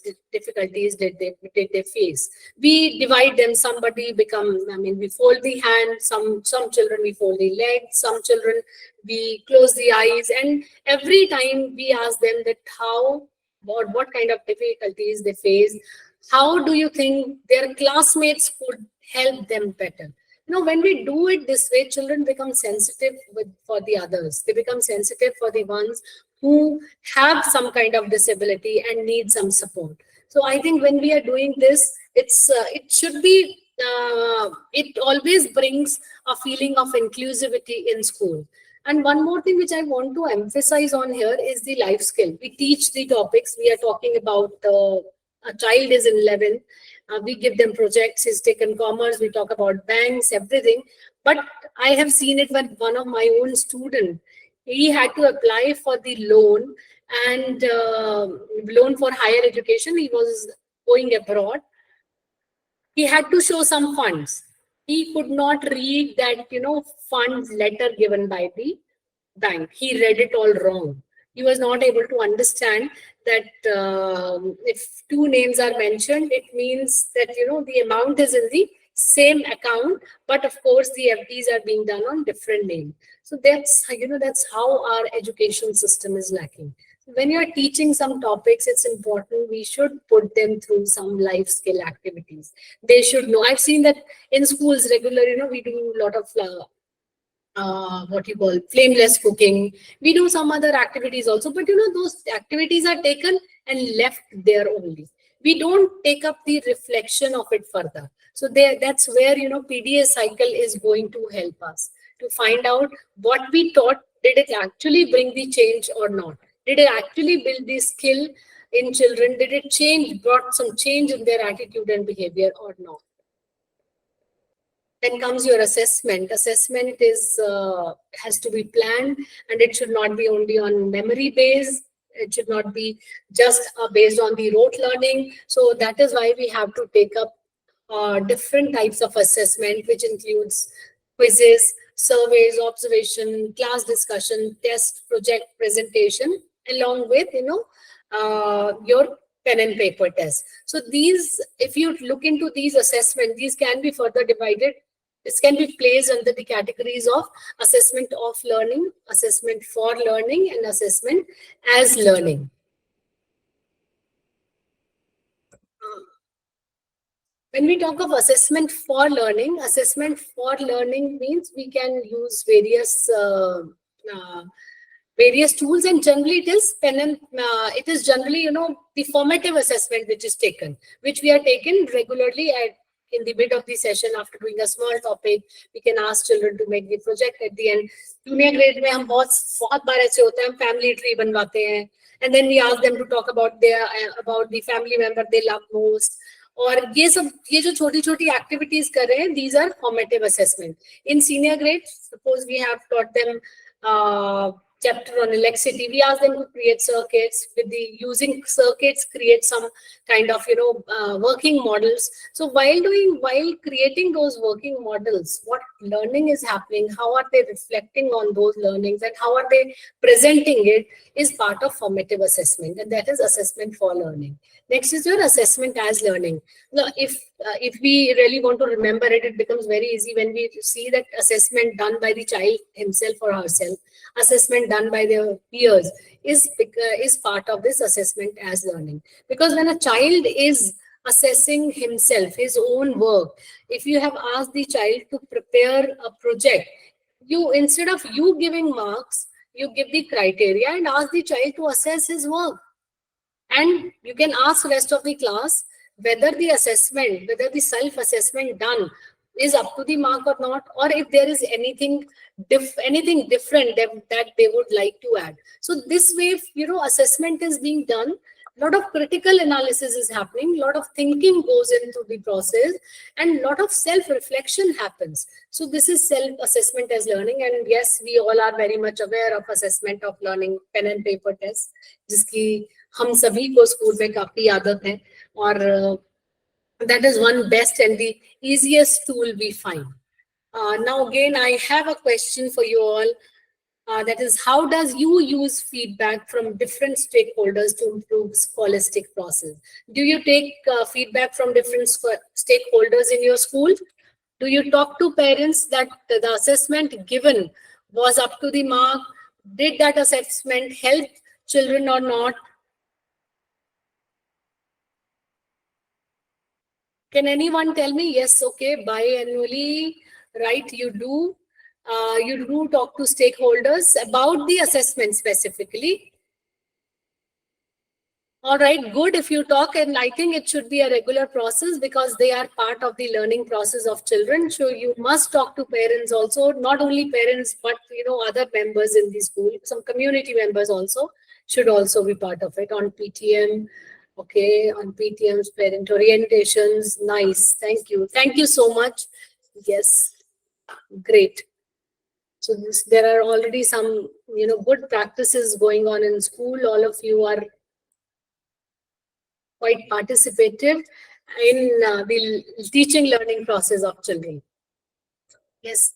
did they face. We divide them. Somebody become, I mean, we fold the hand. Some children we fold the legs. Some children we close the eyes. And every time we ask them that how or what kind of difficulties they face. How do you think their classmates could help them better? You know, when we do it this way, children become sensitive for the others. They become sensitive for the ones who have some kind of disability and need some support. So I think when we are doing this, it should be, it always brings a feeling of inclusivity in school. And one more thing which I want to emphasize on here is the life skill. We teach the topics. We are talking about a child is in 11th. We give them projects. He's taken commerce. We talk about banks, everything. But I have seen it with one of my own students. He had to apply for the loan and loan for higher education. He was going abroad. He had to show some funds. He could not read that, funds letter given by the bank. He read it all wrong. He was not able to understand that if two names are mentioned, it means that, the amount is in the same account, but of course the FDs are being done on different names. So that's how our education system is lacking. When you're teaching some topics, it's important we should put them through some life skill activities. They should know. I've seen that in schools regular, we do a lot of what you call flameless cooking. We do some other activities also, but those activities are taken and left there only. We don't take up the reflection of it further. So that's where PDA cycle is going to help us to find out what we taught. Did it actually bring the change or not? Did it actually build the skill in children? Did it brought some change in their attitude and behavior or not? Then comes your assessment. Assessment has to be planned, and it should not be only on memory based. It should not be just based on the rote learning. So that is why we have to take up different types of assessment, which includes quizzes, surveys, observation, class discussion, test, project, presentation, along with your pen and paper test. So these, if you look into these assessment, these can be further divided. This can be placed under the categories of assessment of learning, assessment for learning, and assessment as learning. When we talk of assessment for learning means we can use various tools, and generally it is it is generally the formative assessment which is taken, which we are taken regularly in the mid of the session. After doing a small topic, we can ask children to make the project at the end. Junior grade में हम बहुत बार ऐसे होता है, हम family tree बनवाते हैं, and then we ask them to talk about the family member they love most. और ये जो छोटी छोटी एक्टिविटीज कर रहे हैं, these are formative assessment. In senior grade, suppose we have taught them chapter on electricity, we ask them to create circuits. Using circuits, create some kind of working models. So while creating those working models, what learning is happening, how are they reflecting on those learnings, and how are they presenting it, is part of formative assessment, and that is assessment for learning. Next is your assessment as learning. Now, if we really want to remember it, it becomes very easy when we see that assessment done by the child himself or herself, assessment done by their peers is part of this assessment as learning. Because when a child is assessing himself, his own work, if you have asked the child to prepare a project, instead of you giving marks, you give the criteria and ask the child to assess his work. And you can ask the rest of the class whether the self-assessment done is up to the mark or not, or if there is anything different that they would like to add. So this way, assessment is being done A lot of critical analysis is happening, a lot of thinking goes into the process, and a lot of self-reflection happens. So this is self-assessment as learning. And yes, we all are very much aware of assessment of learning, pen and paper test, जिसकी हम सभी को school में काफी आदत है, और that is one best and the easiest tool we find. Now again, I have a question for you all. That is, how does you use feedback from different stakeholders to improve scholastic process? Do you take feedback from different stakeholders in your school? Do you talk to parents that the assessment given was up to the mark? Did that assessment help children or not? Can anyone tell me? Yes, okay, biannually, right, you do. You do talk to stakeholders about the assessment specifically. All right, good if you talk, and I think it should be a regular process because they are part of the learning process of children. So you must talk to parents also, not only parents, but other members in the school. Some community members also should also be part of it on PTM. Okay, on PTM's parent orientations. Nice, thank you so much. Yes, great. So there are already some good practices going on in school. All of you are quite participative in the teaching learning process of children. Yes.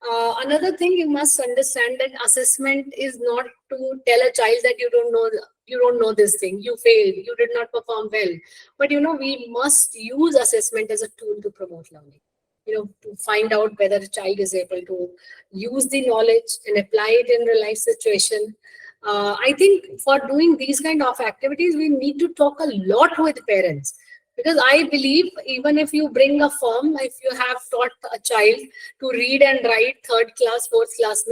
Another thing you must understand, that assessment is not to tell a child that you don't know this thing, you failed, you did not perform well. But we must use assessment as a tool to promote learning. To find out whether a child is able to use the knowledge and apply it in real life situation. I think for doing these kind of activities, we need to talk a lot with parents. Because I believe even if you bring a form, if you have taught a child to read and write 3rd class, 4th class,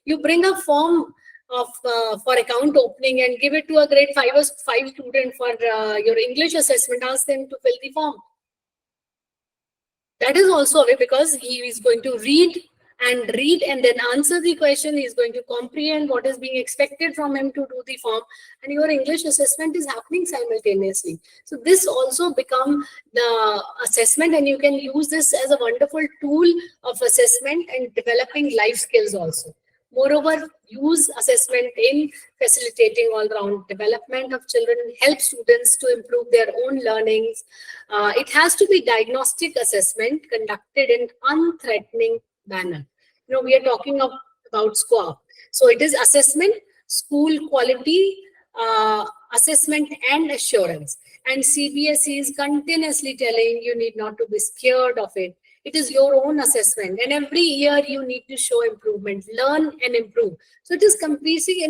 you bring a form of for account opening and give it to a grade 5 student for your English assessment, ask them to fill the form. That is also a way, because he is going to read and then answer the question. He is going to comprehend what is being expected from him to do the form, and your English assessment is happening simultaneously. So this also become the assessment, and you can use this as a wonderful tool of assessment and developing life skills also. Moreover, use assessment in facilitating all-round development of children, help students to improve their own learnings. It has to be diagnostic assessment conducted in unthreatening manner. We are talking about SQAAF. So it is assessment, school quality, assessment and assurance. And CBSE is continuously telling you need not to be scared of it. It is your own assessment, and every year you need to show improvement, learn and improve. So it is completely,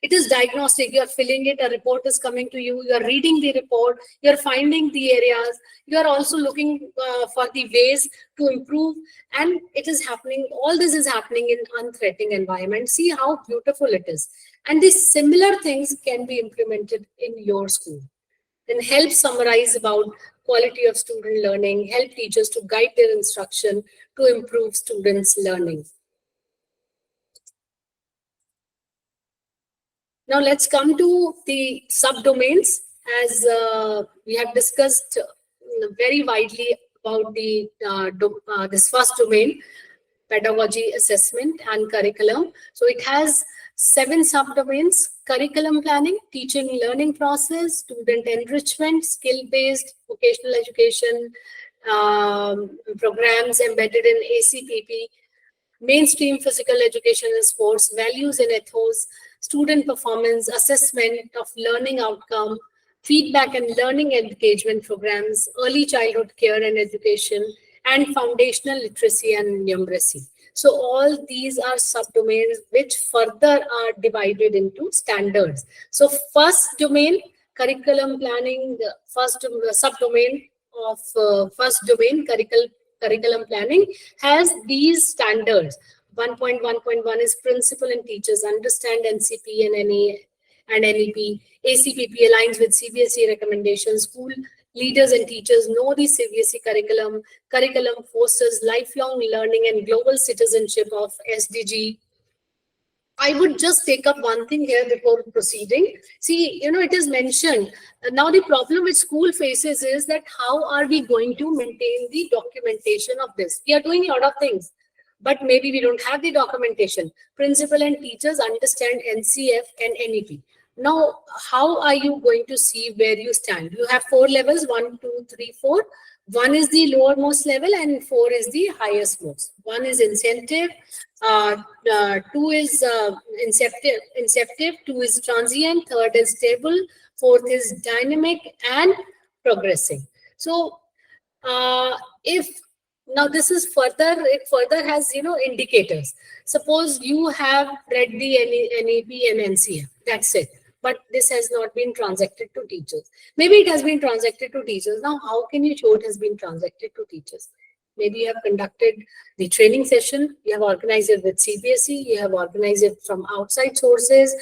it is diagnostic. You are filling it, a report is coming to you, you are reading the report, you are finding the areas, you are also looking for the ways to improve, and it is happening. All this is happening in unthreatening environment. See how beautiful it is. And these similar things can be implemented in your school. Then help summarize about quality of student learning, help teachers to guide their instruction to improve students' learning. Now let's come to the subdomains. As we have discussed very widely about the this first domain, pedagogy, assessment and curriculum. So it has 7 subdomains: curriculum planning, teaching learning process, student enrichment, skill-based vocational education, programs embedded in ACPP, mainstream physical education and sports, values and ethos, student performance, assessment of learning outcome, feedback and learning engagement programs, early childhood care and education, and foundational literacy and numeracy. So all these are subdomains which further are divided into standards. So first domain, curriculum planning, the first subdomain of first domain, curriculum planning, has these standards. 1.1.1 is principal and teachers understand NCP and NEP. ACPP aligns with CBSE recommendations. School leaders and teachers know the CBSE curriculum. Curriculum fosters lifelong learning and global citizenship of SDG. I would just take up one thing here before proceeding. See, it is mentioned. Now, the problem which school faces is that how are we going to maintain the documentation of this? We are doing a lot of things, but maybe we don't have the documentation. Principal and teachers understand NCF and NEP. Now, how are you going to see where you stand? You have 4 levels, 1, 2, 3, 4. 1 is the lowermost level and 4 is the highest most. 1 is incentive, 2 is inceptive, 2 is transient, 3rd is stable, 4th is dynamic and progressing. So if now this is further, it further has indicators. Suppose you have read the NEP and NCF, that's it, but this has not been transacted to teachers. Maybe it has been transacted to teachers. Now how can you show it has been transacted to teachers? Maybe you have conducted the training session, you have organized it with CBSE, you have organized it from outside sources,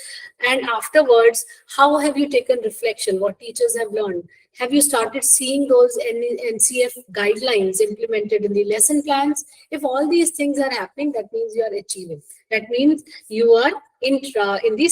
and afterwards, how have you taken reflection, what teachers have learned? Have you started seeing those NCF guidelines implemented in the lesson plans? If all these things are happening, that means you are achieving. That means you are in the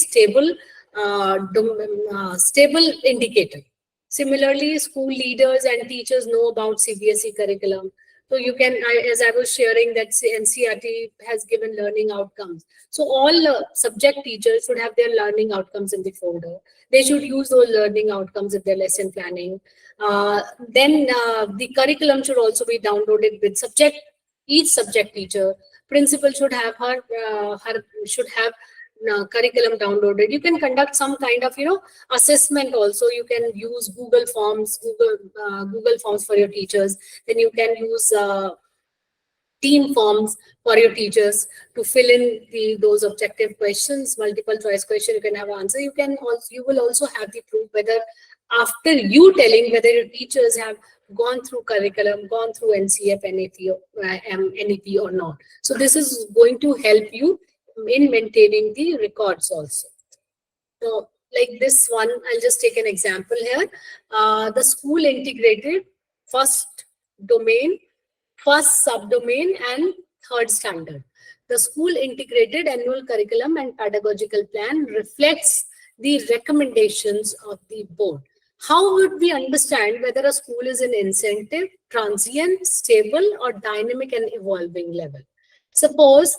stable indicator. Similarly, school leaders and teachers know about CBSE curriculum. So you can, as I was sharing, that NCERT has given learning outcomes. So all subject teachers should have their learning outcomes in the folder. They should use those learning outcomes in their lesson planning. Then the curriculum should also be downloaded with each subject teacher. Principal should have curriculum downloaded. You can conduct some kind of assessment also. You can use Google Forms for your teachers. Then you can use team forms for your teachers to fill in those objective questions, multiple choice question. You can have answer. You will also have the proof whether after you telling whether your teachers have gone through curriculum, gone through NCF, NEP or not. So this is going to help you in maintaining the records also. So like this one, I'll just take an example here. The school integrated first domain, first subdomain and third standard. The school integrated annual curriculum and pedagogical plan reflects the recommendations of the board. How would we understand whether a school is an incentive, transient, stable or dynamic and evolving level? Suppose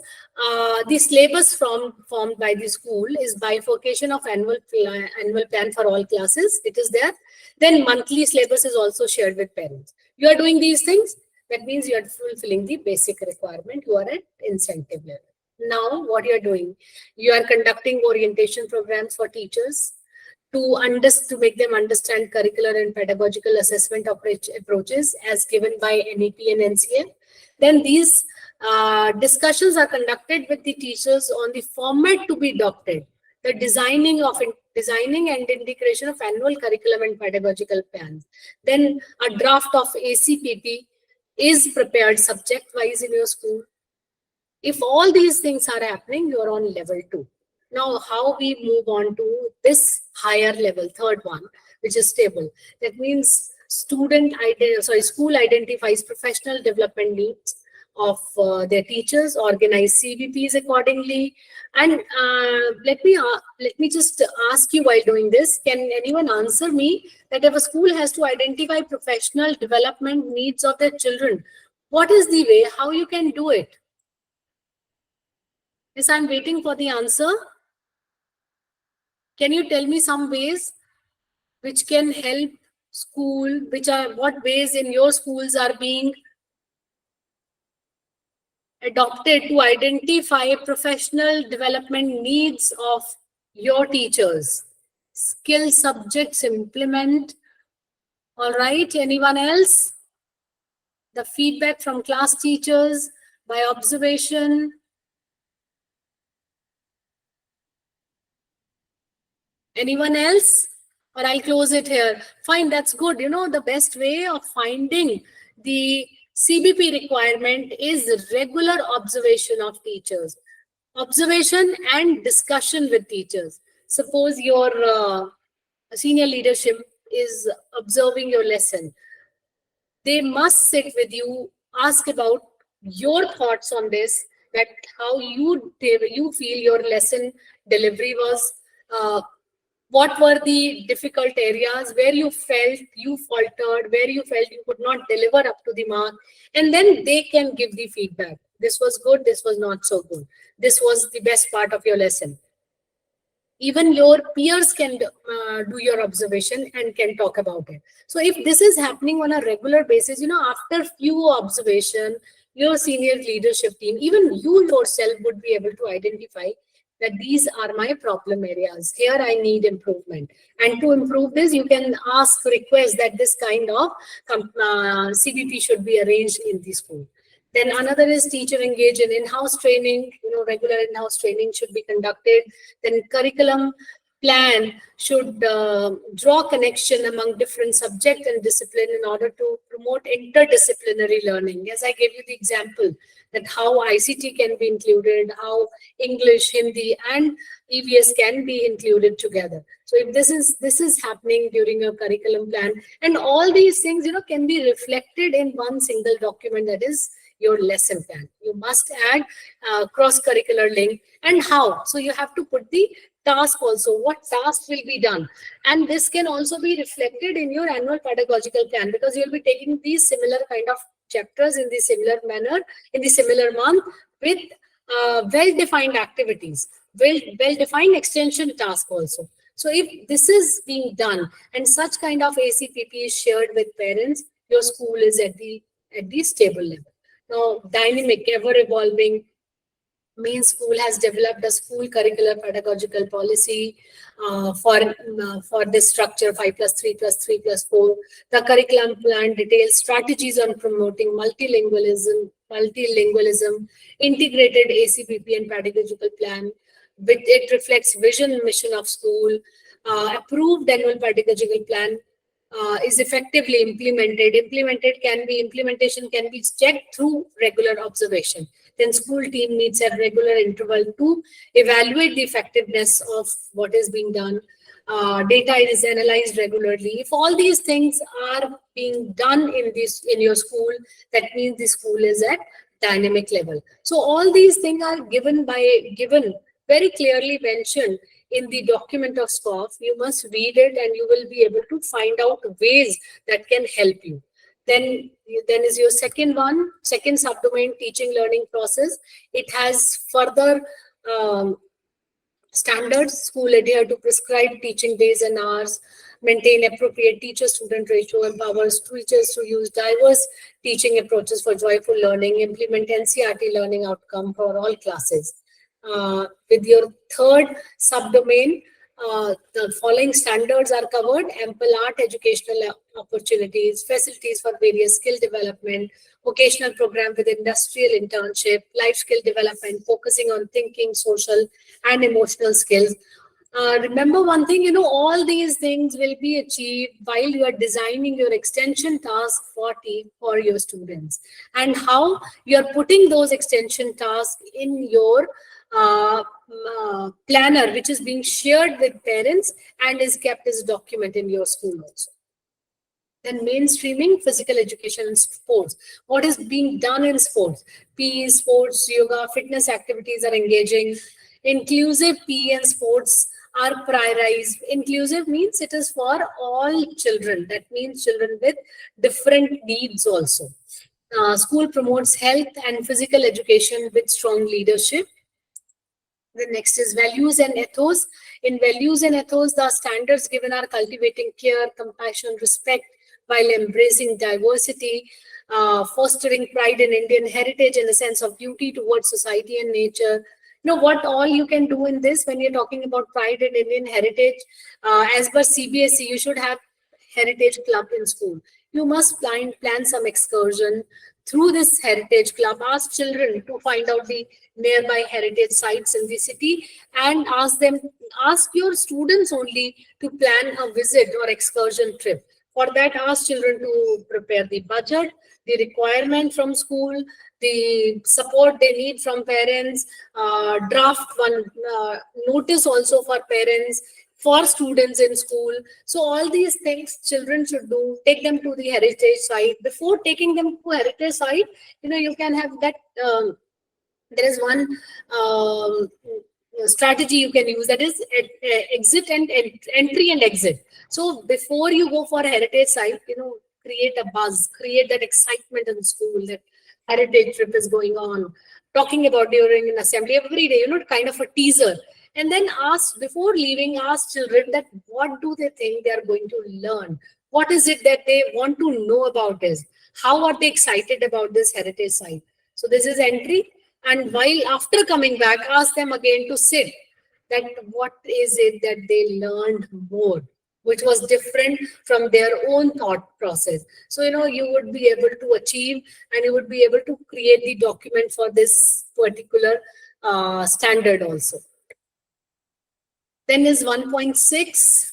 the syllabus formed by the school is bifurcation of annual plan for all classes. It is there. Then monthly syllabus is also shared with parents. You are doing these things. That means you are fulfilling the basic requirement. You are at incentive level. Now what you are doing? You are conducting orientation programs for teachers to make them understand curricular and pedagogical assessment approaches as given by NEP and NCF. Then these discussions are conducted with the teachers on the format to be adopted, the designing and integration of annual curriculum and pedagogical plans. Then a draft of ACPP is prepared subject-wise in your school. If all these things are happening, you are on level 2. Now, how we move on to this higher level, third one, which is stable. That means school identifies professional development needs of their teachers, organize CVPs accordingly. And let me just ask you while doing this, can anyone answer me that if a school has to identify professional development needs of their children, what is the way, how you can do it? Yes, I'm waiting for the answer. Can you tell me some ways which can help school, what ways in your schools are being adopted to identify professional development needs of your teachers? Skill subjects implement. All right, anyone else? The feedback from class teachers by observation. Anyone else? Or I'll close it here. Fine, that's good. The best way of finding the CBP requirement is regular observation of teachers. Observation and discussion with teachers. Suppose your senior leadership is observing your lesson. They must sit with you, ask about your thoughts on this, that how you feel your lesson delivery was. What were the difficult areas where you felt you faltered, where you felt you could not deliver up to the mark, and then they can give the feedback. This was good, this was not so good. This was the best part of your lesson. Even your peers can do your observation and can talk about it. So if this is happening on a regular basis, after few observation, your senior leadership team, even you yourself would be able to identify that these are my problem areas. Here I need improvement. And to improve this, you can ask, request that this kind of CBP should be arranged in the school. Then another is teacher engage in in-house training. Regular in-house training should be conducted. Then curriculum plan should draw connection among different subject and discipline in order to promote interdisciplinary learning. As I gave you the example that how ICT can be included, how English, Hindi, and EVS can be included together. So if this is happening during your curriculum plan, and all these things can be reflected in one single document, that is your lesson plan. You must add cross-curricular link and how. So you have to put the task also, what tasks will be done. And this can also be reflected in your annual pedagogical plan, because you'll be taking these similar kind of chapters in the similar manner, in the similar month, with well-defined activities, well-defined extension task also. So if this is being done and such kind of ACPP is shared with parents, your school is at the stable level. Now, dynamic, ever-evolving, Main School has developed a school curricular pedagogical policy for this structure 5+3+3+4. The curriculum plan details strategies on promoting multilingualism, integrated ACPP and pedagogical plan. With it reflects vision and mission of school. Approved annual pedagogical plan is effectively implemented. Implementation can be checked through regular observation. Then school team meets at regular interval to evaluate the effectiveness of what is being done. Data is analyzed regularly. If all these things are being done in your school, that means the school is at dynamic level. So all these things are given very clearly mentioned in the document of SQAAF. You must read it and you will be able to find out ways that can help you. Then is your second subdomain, teaching learning process. It has further standards. School adhere to prescribed teaching days and hours, maintain appropriate teacher-student ratio, empowers teachers to use diverse teaching approaches for joyful learning, implement NCERT learning outcome for all classes. With your third subdomain, the following standards are covered: ample art educational opportunities, facilities for various skill development, vocational program with industrial internship, life skill development, focusing on thinking, social and emotional skills. Remember one thing, all these things will be achieved while you are designing your extension task for your students, and how you are putting those extension tasks in your planner, which is being shared with parents and is kept as a document in your school also. Then mainstreaming physical education and sports. What is being done in sports? PE, sports, yoga, fitness activities are engaging. Inclusive PE and sports are prioritized. Inclusive means it is for all children. That means children with different needs also. School promotes health and physical education with strong leadership. The next is values and ethos. In values and ethos, the standards given are cultivating care, compassion, respect, while embracing diversity, fostering pride in Indian heritage and a sense of duty towards society and nature. What all you can do in this when you're talking about pride in Indian heritage? As per CBSE, you should have heritage club in school. You must plan some excursion through this heritage club. Ask children to find out the nearby heritage sites in the city, and ask your students only to plan a visit or excursion trip. For that, ask children to prepare the budget, the requirement from school, the support they need from parents, draft one notice also for parents, for students in school. So all these things children should do. Take them to the heritage site. Before taking them to heritage site, you can have that there is one strategy you can use, that is exit and entry and exit. So before you go for a heritage site, create a buzz, create that excitement in school that heritage trip is going on, talking about during an assembly every day, kind of a teaser. And then ask, before leaving, ask children that what do they think they are going to learn, what is it that they want to know about this, how are they excited about this heritage site. So this is entry. And while after coming back, ask them again to sit, that what is it that they learned more, which was different from their own thought process. So, you would be able to achieve, and you would be able to create the document for this particular standard also. Then is 1.6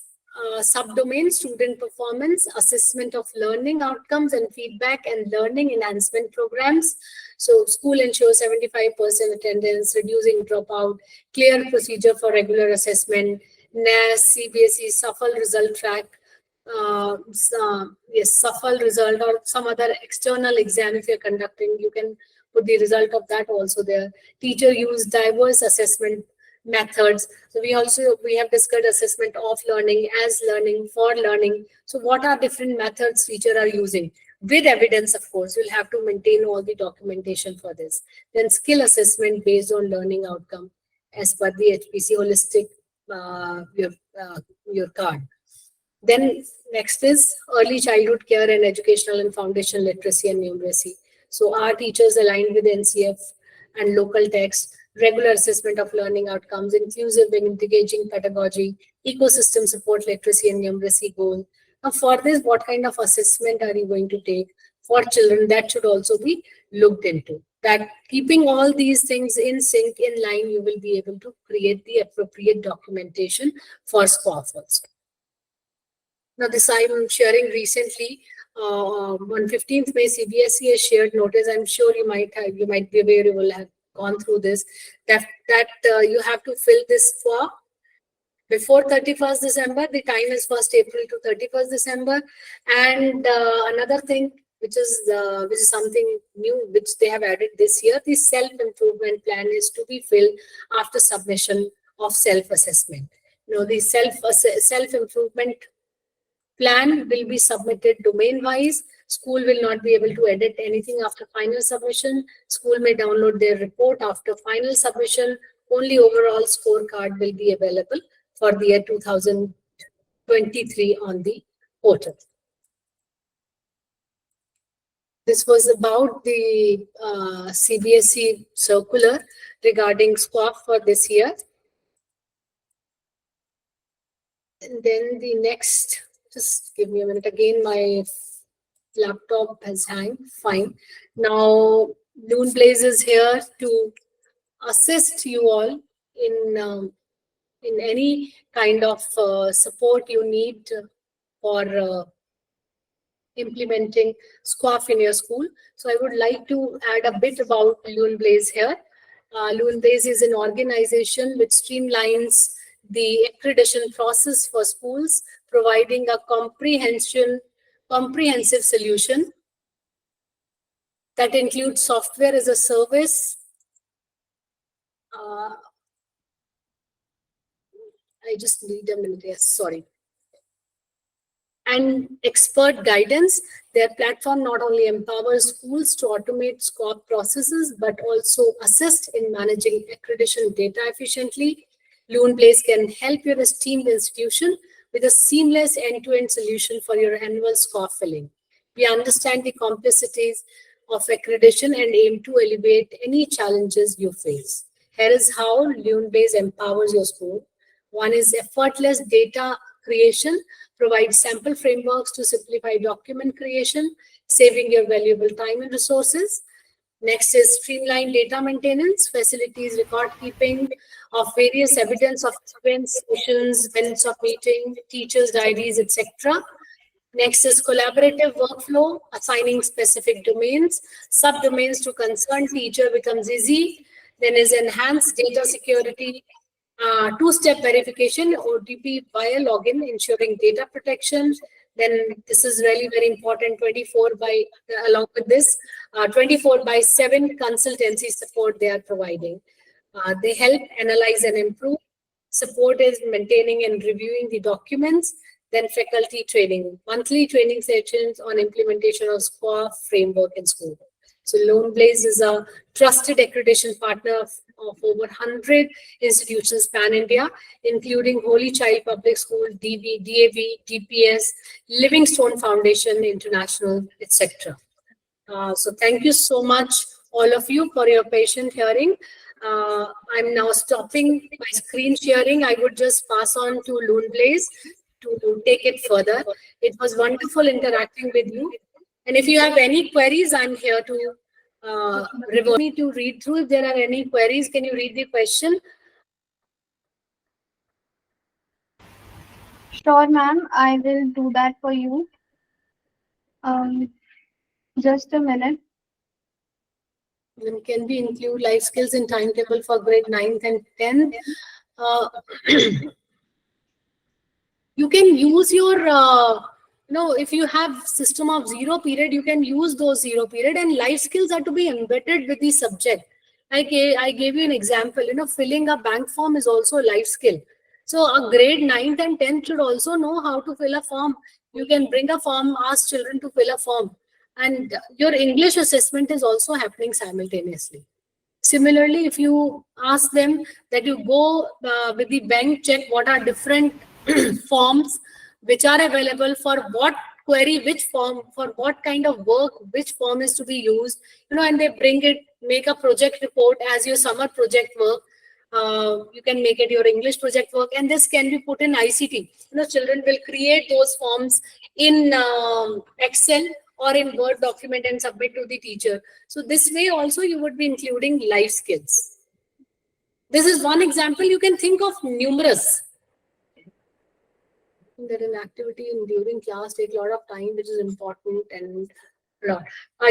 subdomain, student performance, assessment of learning outcomes and feedback and learning enhancement programs. So school ensures 75% attendance, reducing dropout, clear procedure for regular assessment, NAS, CBSE, SQAAF result track, yes, SQAAF result or some other external exam if you're conducting, you can put the result of that also there. Teacher use diverse assessment methods. So we have discussed assessment of learning, as learning, for learning. So what are different methods teacher are using? With evidence, of course, you'll have to maintain all the documentation for this. Then skill assessment based on learning outcome as per the HPC holistic, your card. Then next is early childhood care and educational and foundational literacy and numeracy. So our teachers aligned with NCF and local text, regular assessment of learning outcomes, inclusive and engaging pedagogy, ecosystem support, literacy and numeracy goal. Now for this, what kind of assessment are you going to take for children? That should also be looked into. That keeping all these things in sync, in line, you will be able to create the appropriate documentation for SQAAF also. Now this I'm sharing recently. On 15th May, CBSE has shared notice. I'm sure you might be aware, you will have gone through this, that you have to fill this form before 31st December. The time is 1st April to 31st December. And another thing, which is something new, which they have added this year, the self-improvement plan is to be filled after submission of self-assessment. The self-improvement plan will be submitted domain-wise. School will not be able to edit anything after final submission. School may download their report after final submission. Only overall scorecard will be available for the year 2023 on the portal. This was about the CBSE circular regarding SQAAF for this year. And then the next, just give me a minute. Again, my laptop has hung. Fine. Now, Luneblaze is here to assist you all in any kind of support you need for implementing SQAAF in your school. So I would like to add a bit about Luneblaze here. Luneblaze is an organization which streamlines the accreditation process for schools, providing a comprehensive solution that includes software as a service. I just need a minute. Yes, sorry. And expert guidance. Their platform not only empowers schools to automate SQAAF processes, but also assist in managing accreditation data efficiently. Luneblaze can help your esteemed institution with a seamless end-to-end solution for your annual SQAAF filling. We understand the complexities of accreditation and aim to alleviate any challenges you face. Here is how Luneblaze empowers your school. One is effortless data creation. Provide sample frameworks to simplify document creation, saving your valuable time and resources. Next is streamlined data maintenance, facilities record keeping of various evidence of events, sessions, minutes of meeting, teachers' diaries, etc. Next is collaborative workflow, assigning specific domains, subdomains to concerned teacher becomes easy. Then is enhanced data security, two-step verification, OTP via login, ensuring data protection. then this is really very important. 24 by, along with this, 24/7 consultancy support they are providing. They help analyze and improve. Support is maintaining and reviewing the documents. Then faculty training, monthly training sessions on implementation of SQAAF framework in school. So Luneblaze is a trusted accreditation partner of over 100 institutions pan-India, including Holy Child Public School, DB, DAV, DPS, Livingstone Foundation International, etc. So thank you so much, all of you, for your patient hearing. I'm now stopping my screen sharing. I would just pass on to Luneblaze to take it further. It was wonderful interacting with you. And if you have any queries, I'm here to revert me to read through. If there are any queries, can you read the question? Sure, ma'am. I will do that for you. Just a minute. Then can we include life skills in timetable for grade 9th and 10th? You can use your, if you have system of 0 period, you can use those 0 period, and life skills are to be embedded with the subject. I gave you an example, filling a bank form is also a life skill. So a grade 9th and 10th should also know how to fill a form. You can bring a form, ask children to fill a form. And your English assessment is also happening simultaneously. Similarly, if you ask them that you go with the bank, check what are different forms which are available for what query, which form, for what kind of work, which form is to be used, and they bring it, make a project report as your summer project work. You can make it your English project work, and this can be put in ICT. Children will create those forms in Excel or in Word document and submit to the teacher. So this way also you would be including life skills. This is one example. You can think of numerous. That an activity in during class take a lot of time, which is important. And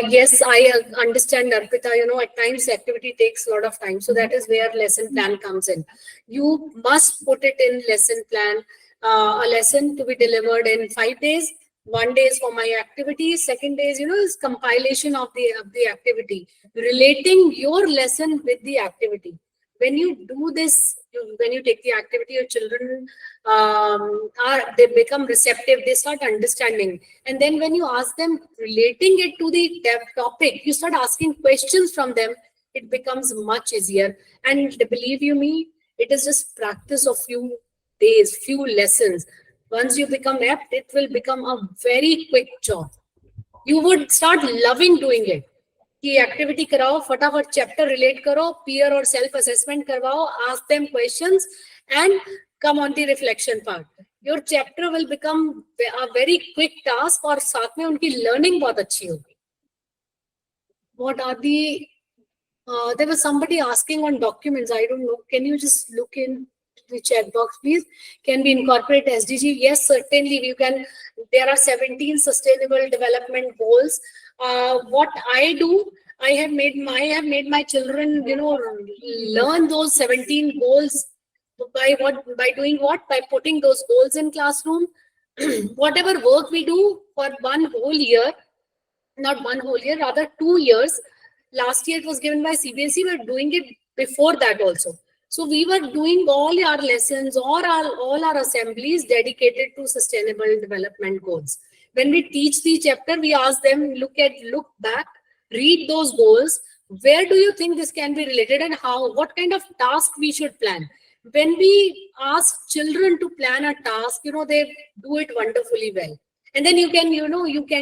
yes, I understand, Arpita, at times activity takes a lot of time. So that is where lesson plan comes in. You must put it in lesson plan, a lesson to be delivered in 5 days. 1 day is for my activity. Second day is, is compilation of the activity, relating your lesson with the activity. When you do this, when you take the activity, your children they become receptive, they start understanding. And then when you ask them relating it to the topic, you start asking questions from them, it becomes much easier. And believe you me, it is just practice of few days, few lessons. Once you become apt, it will become a very quick job. You would start loving doing it. कि activity कराओ, फटाफट chapter relate करो, peer और self assessment करवाओ, ask them questions and come on the reflection part. Your chapter will become a very quick task और साथ में उनकी लर्निंग बहुत अच्छी होगी. What are the there was somebody asking on documents. I don't know. Can you just look in the chat box, please? Can we incorporate SDG? Yes, certainly we can. There are 17 sustainable development goals. What I do, I have made my children, learn those 17 goals by doing what? By putting those goals in classroom. Whatever work we do for one whole year, not one whole year, rather 2 years. Last year it was given by CBSE. We were doing it before that also. So we were doing all our lessons, all our assemblies dedicated to sustainable development goals. When we teach the chapter, we ask them, look back, read those goals. Where do you think this can be related, and how? What kind of task we should plan? When we ask children to plan a task, they do it wonderfully well. And then you can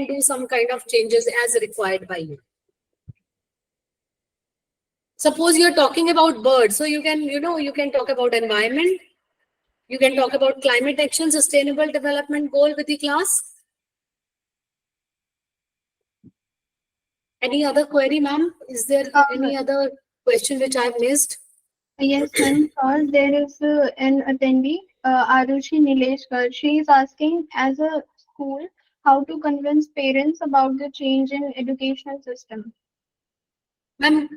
do some kind of changes as required by you. Suppose you're talking about birds, so you can talk about environment. You can talk about climate action, sustainable development goal with the class. Any other query, ma'am? Is there any other question which I've missed? Yes, ma'am. There is an attendee, Arushi Nileshkar. She is asking, as a school, how to convince parents about the change in educational system. Ma'am,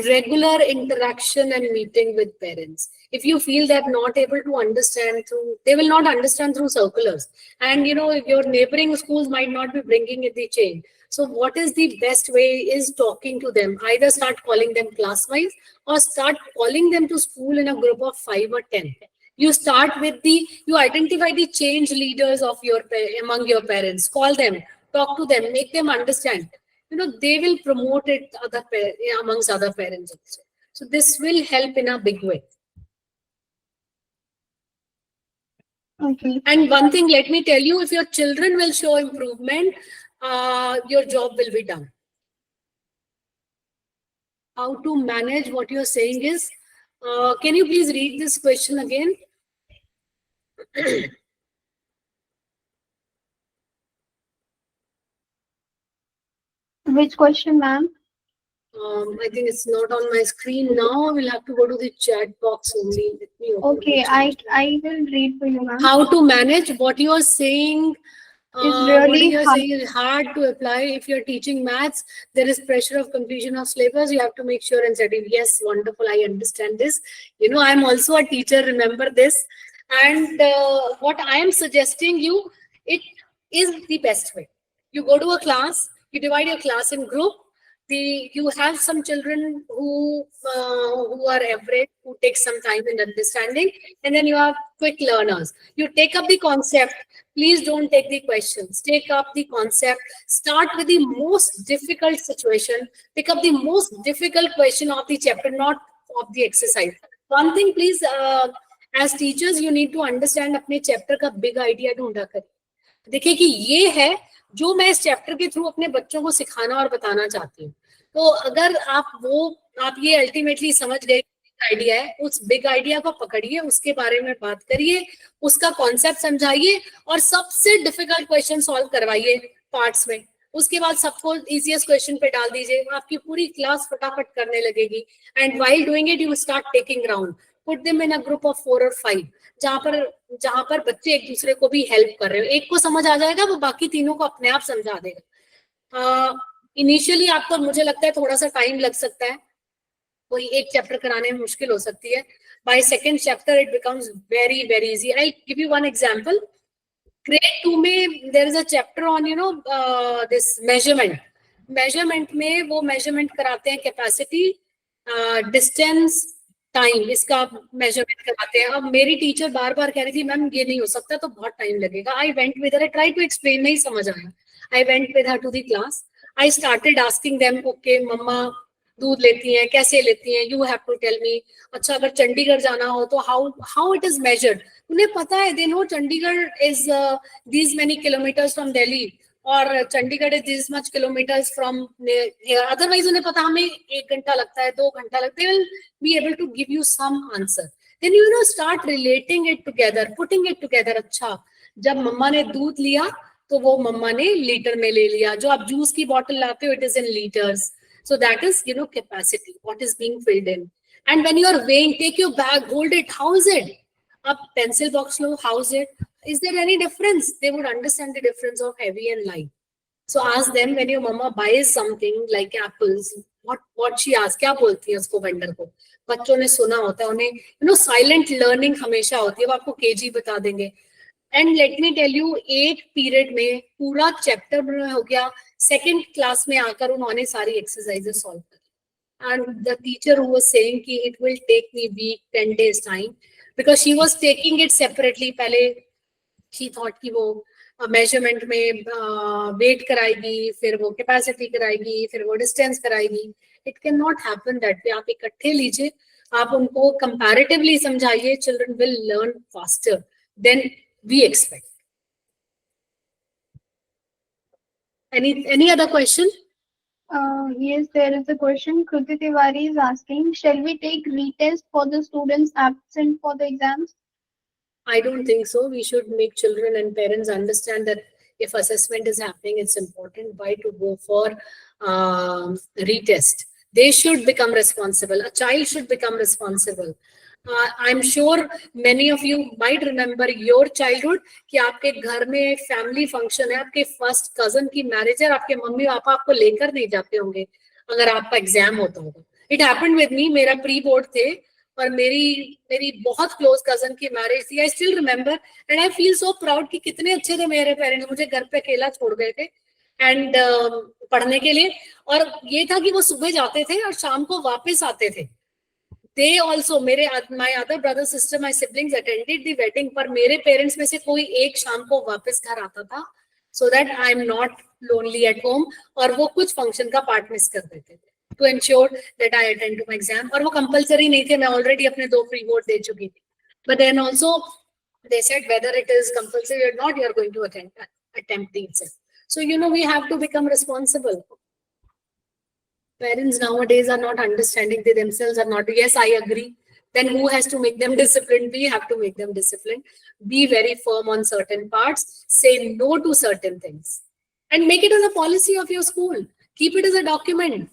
regular interaction and meeting with parents. If you feel that not able to understand through, they will not understand through circulars. And you know, your neighboring schools might not be bringing it the change. So what is the best way is talking to them. Either start calling them class wise or start calling them to school in a group of 5 or 10. You start with you identify the change leaders of among your parents, call them, talk to them, make them understand. You know, they will promote it amongst other parents also. So this will help in a big way. Okay. And one thing, let me tell you, if your children will show improvement, your job will be done. How to manage, what you're saying is, can you please read this question again? Which question, ma'am? I think it's not on my screen now. We'll have to go to the chat box only. Let me open Okay, the chat. I will read for you, ma'am. How to manage, what you are saying. Is What really you are hard. saying is hard to apply. If you're teaching maths, there is pressure of completion of syllabus. You have to make sure and study. Yes, wonderful. I understand this. You know, I'm also a teacher. Remember this. And what I am suggesting you, it is the best way. You go to a class. You divide your class in group. You have some children who are average, who take some time in understanding, and then you have quick learners. You take up the concept. Please don't take the questions. Take up the concept. Start with the most difficult situation. Pick up the most difficult question of the chapter, not of the exercise. One thing, please, as teachers, you need to understand अपने chapter का big idea ढूंढा करें. देखिए कि ये है जो मैं इस चैप्टर के थ्रू अपने बच्चों को सिखाना और बताना चाहती हूँ. तो अगर आप ये अल्टीमेटली समझ गए आइडिया है, उस बिग आइडिया को पकड़िए, उसके बारे में बात करिए, उसका कॉन्सेप्ट समझाइए और सबसे डिफिकल्ट क्वेश्चन सॉल्व करवाइए पार्ट्स में. उसके बाद सबको इजीएस्ट क्वेश्चन पे डाल दीजिए, आपकी पूरी क्लास फटाफट करने लगेगी. And while doing it you start taking round, put them in a group of 4 और 5, जहां पर बच्चे एक दूसरे को भी हेल्प कर रहे हो. एक को समझ आ जाएगा, वो बाकी तीनों को अपने आप समझा देगा. इनिशियली आपको, मुझे लगता है थोड़ा सा टाइम लग सकता है, कोई एक चैप्टर कराने में मुश्किल हो सकती है. By second chapter it becomes very very easy. I give you one example. Grade 2 में there is a chapter on this measurement में वो मेजरमेंट कराते हैं, कैपेसिटी, डिस्टेंस, टाइम, इसका मेजरमेंट कराते हैं. अब मेरी टीचर बार बार कह रही थी, मैम ये नहीं हो सकता, तो बहुत टाइम लगेगा. I went with her, I try to explain, नहीं समझ आया. I went with her to the class. I started asking them, okay मम्मा दूध लेती हैं, कैसे लेती हैं, you have to tell me. अच्छा, अगर चंडीगढ़ जाना हो तो हाउ इट इज मेजर्ड. उन्हें पता है, they know Chandigarh is these many kilometres from Delhi और Chandigarh is this much kilometres from. Otherwise उन्हें पता हमें 1 घंटा लगता है, 2 घंटा लगता है. Be able to give you some answer. Then start relating it together, putting it together. अच्छा, जब मम्मा ने दूध लिया तो वो मम्मा ने लीटर में ले लिया. जो आप जूस की बॉटल लाते हो, it is in liters. So that is capacity, what is being filled in. And when you are weighing, take your bag, hold it. How is it? Up pencil box lo, how is it? Is there any difference? They would understand the difference of heavy and light. So ask them, when your mama buys something like apples, what she asks, क्या बोलती है उसको vendor को. बच्चों ने सुना होता है, उन्हें साइलेंट लर्निंग हमेशा होती है. वो आपको केजी बता देंगे. And let me tell you, एक पीरियड में पूरा चैप्टर हो गया. सेकंड क्लास में आकर उन्होंने सारी एक्सरसाइजेस सॉल्व करी. And the teacher who was saying कि it will take me week 10 days time, because she was taking it separately. पहले शी थॉट कि वो मेजरमेंट में वेट कराएगी, फिर वो कैपेसिटी कराएगी, फिर वो डिस्टेंस कराएगी. It can not happen that way. आप इकट्ठे लीजिए, आप उनको कंपैरेटिवली समझाइए. Children will learn faster than we expect. Any other question? Yes, there is a question. Kruti Tiwari is asking, shall we take retest for the students absent for the exams? I don't think so. We should make children and parents understand that if assessment is happening, it's important. Why to go for retest? They should become responsible. A child should become responsible. I'm sure many of you might remember your childhood कि आपके घर में एक family function है, आपके first cousin की marriage है, आपके मम्मी पापा आपको लेकर नहीं जाते होंगे अगर आपका एग्जाम होता होगा. It happened with me. मेरा प्री बोर्ड थे और मेरी बहुत क्लोज कजन की मैरिज थी. I still remember and I feel so proud कि कितने अच्छे थे मेरे पेरेंट्स, मुझे घर पे अकेला छोड़ गए थे एंड पढ़ने के लिए. और ये था कि वो सुबह जाते थे और शाम को वापस आते थे. They also, my other brother, sister, my siblings attended the wedding, पर मेरे पेरेंट्स में से कोई एक शाम को वापस घर आता था so that I am not lonely at home. और वो कुछ फंक्शन का पार्ट मिस कर देते थे to ensure that I attend to my exam. और वो कंपलसरी नहीं थे, मैं ऑलरेडी अपने 2 प्री बोर्ड दे चुकी थी. But then also they said whether it is compulsory or not, you are going to attempt the exam. So we have to become responsible. Parents nowadays are not understanding, they themselves are not. Yes, I agree. Then who has to make them disciplined? We have to make them disciplined. Be very firm on certain parts. Say no to certain things. And make it as a policy of your school. Keep it as a document.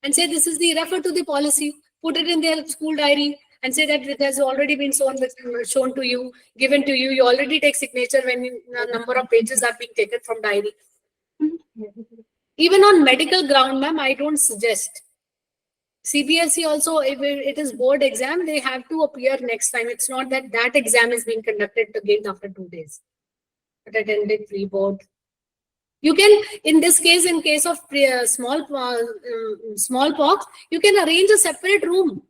And say this is refer to the policy. Put it in their school diary. And say that it has already been shown to you, given to you. You already take signature when a number of pages are being taken from diary. Even on medical ground, ma'am, I don't suggest. CBSE also, if it is board exam, they have to appear next time. It's not that exam is being conducted again after 2 days. But attended pre-board. You can, in this case, in case of smallpox, you can arrange a separate room.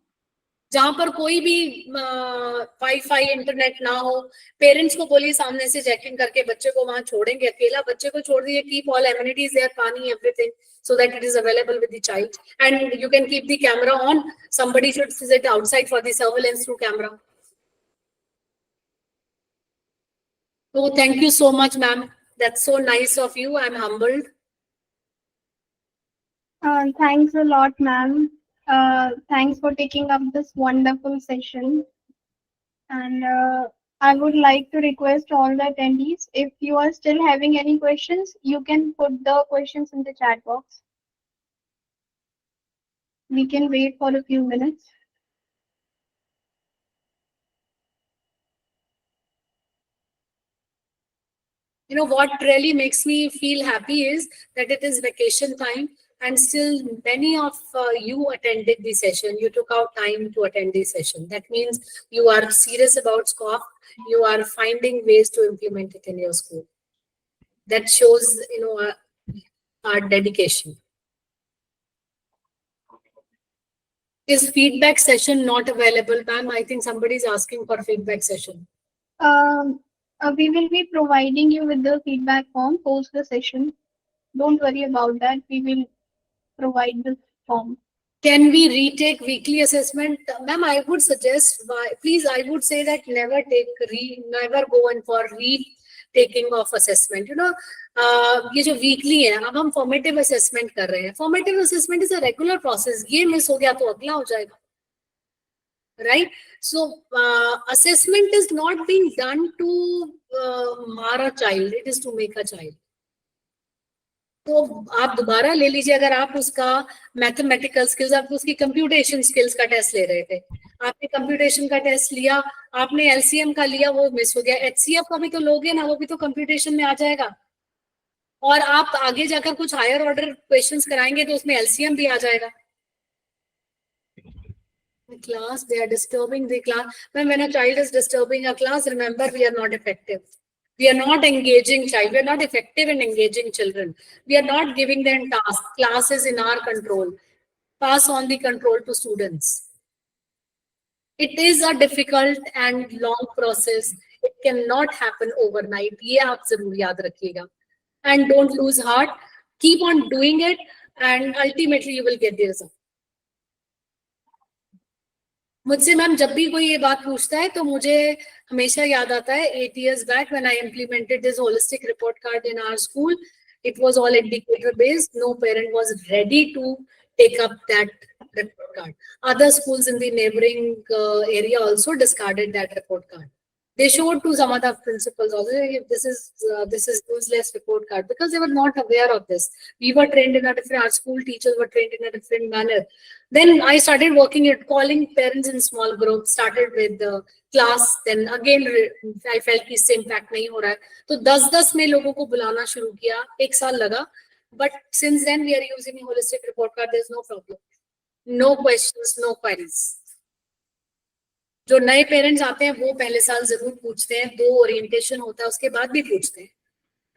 जहां पर कोई भी wifi internet ना हो. Parents को बोलिए सामने से चेकिंग करके बच्चे को वहां छोड़ेंगे. अकेला बच्चे को छोड़ दिए. कीप ऑल एमिनिटीज देयर, पानी, everything, so that it is available with the child. And you can keep the camera on. Somebody should sit outside for the surveillance through camera. So thank you so much, ma'am. That's so nice of you. I'm humbled. Thanks a lot, ma'am. Thanks for taking up this wonderful session. And I would like to request all the attendees, if you are still having any questions, you can put the questions in the chat box. We can wait for a few minutes. What really makes me feel happy is that it is vacation time and still many of you attended the session. You took out time to attend the session. That means you are serious about SQAAF. You are finding ways to implement it in your school. That shows, our dedication. Is feedback session not available, ma'am? I think somebody is asking for feedback session. We will be providing you with the feedback form post the session. Don't worry about that. We will provide the form. Can we retake weekly assessment? Ma'am, I would suggest, please, I would say that never go in for retaking of assessment. ये जो weekly है, अब हम formative assessment कर रहे हैं. Formative assessment is a regular process. ये miss हो गया तो अगला हो जाएगा. Right? So, assessment is not being done to mar a child. It is to make a child. तो आप दोबारा ले लीजिए. अगर आप उसका मैथमेटिकल स्किल्स, आप उसकी कंप्यूटेशन स्किल्स का टेस्ट ले रहे थे, आपने कंप्यूटेशन का टेस्ट लिया, आपने एलसीएम का लिया, वो मिस हो गया. एचसीएफ का भी तो लोगे ना, वो भी तो कंप्यूटेशन में आ जाएगा. और आप आगे जाकर कुछ हायर ऑर्डर क्वेश्चंस कराएंगे तो उसमें एलसीएम भी आ जाएगा. Class, they are disturbing the class. When a child is disturbing a class, remember, we are not effective. We are not engaging child. We are not effective in engaging children. We are not giving them tasks. Class is in our control. Pass on the control to students. It is a difficult and long process. It cannot happen overnight. ये आप जरूर याद रखिएगा. And don't lose heart. Keep on doing it, and ultimately you will get the result. मुझसे ma'am जब भी कोई ये बात पूछता है तो मुझे हमेशा याद आता है 8 years back when I implemented this holistic report card in our school. It was all indicator based. No parent was ready to take up that report card. Other schools in the neighboring area also discarded that report card. They showed to some other principals also, this is useless report card, because they were not aware of this. We were trained in a different, our school teachers were trained in a different manner. Then I started working at calling parents in small groups, started with the class, then again I felt कि इससे impact नहीं हो रहा है, तो 10-10 में लोगों को बुलाना शुरू किया. 1 साल लगा, but since then we are using a holistic report card. There's no problem. No questions, no queries. जो नए पेरेंट्स आते हैं वो पहले साल जरूर पूछते हैं, 2 ओरिएंटेशन होता है उसके बाद भी पूछते हैं,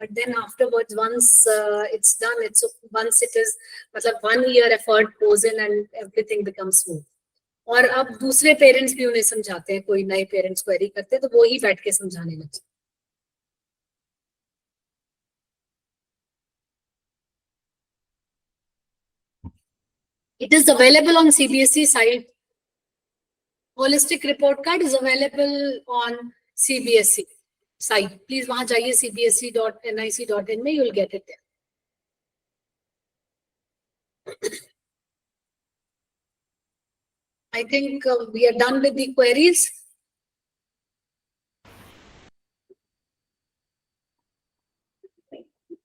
but then afterwards once it's done, once it is मतलब 1 year effort goes in and everything becomes smooth. और अब दूसरे पेरेंट्स भी उन्हें समझाते हैं, कोई नए पेरेंट्स क्वेरी करते हैं तो वो ही बैठ के समझाने लगते हैं. It is available on CBSE site. Holistic report card is available on CBSE site. Please वहां जाइए cbse.nic.in में, you'll get it there. I think we are done with the queries.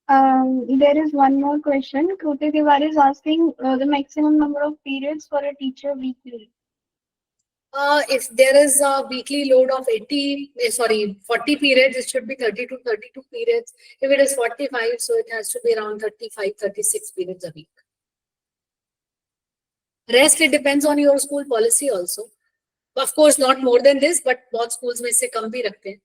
There is one more question. Kruti Tiwari is asking the maximum number of periods for a teacher weekly. If there is a weekly load of 40 periods, it should be 30 to 32 periods. If it is 45, so it has to be around 35, 36 periods a week. Rest, it depends on your school policy also. Of course, not more than this, but बहुत schools में इससे कम भी रखते हैं.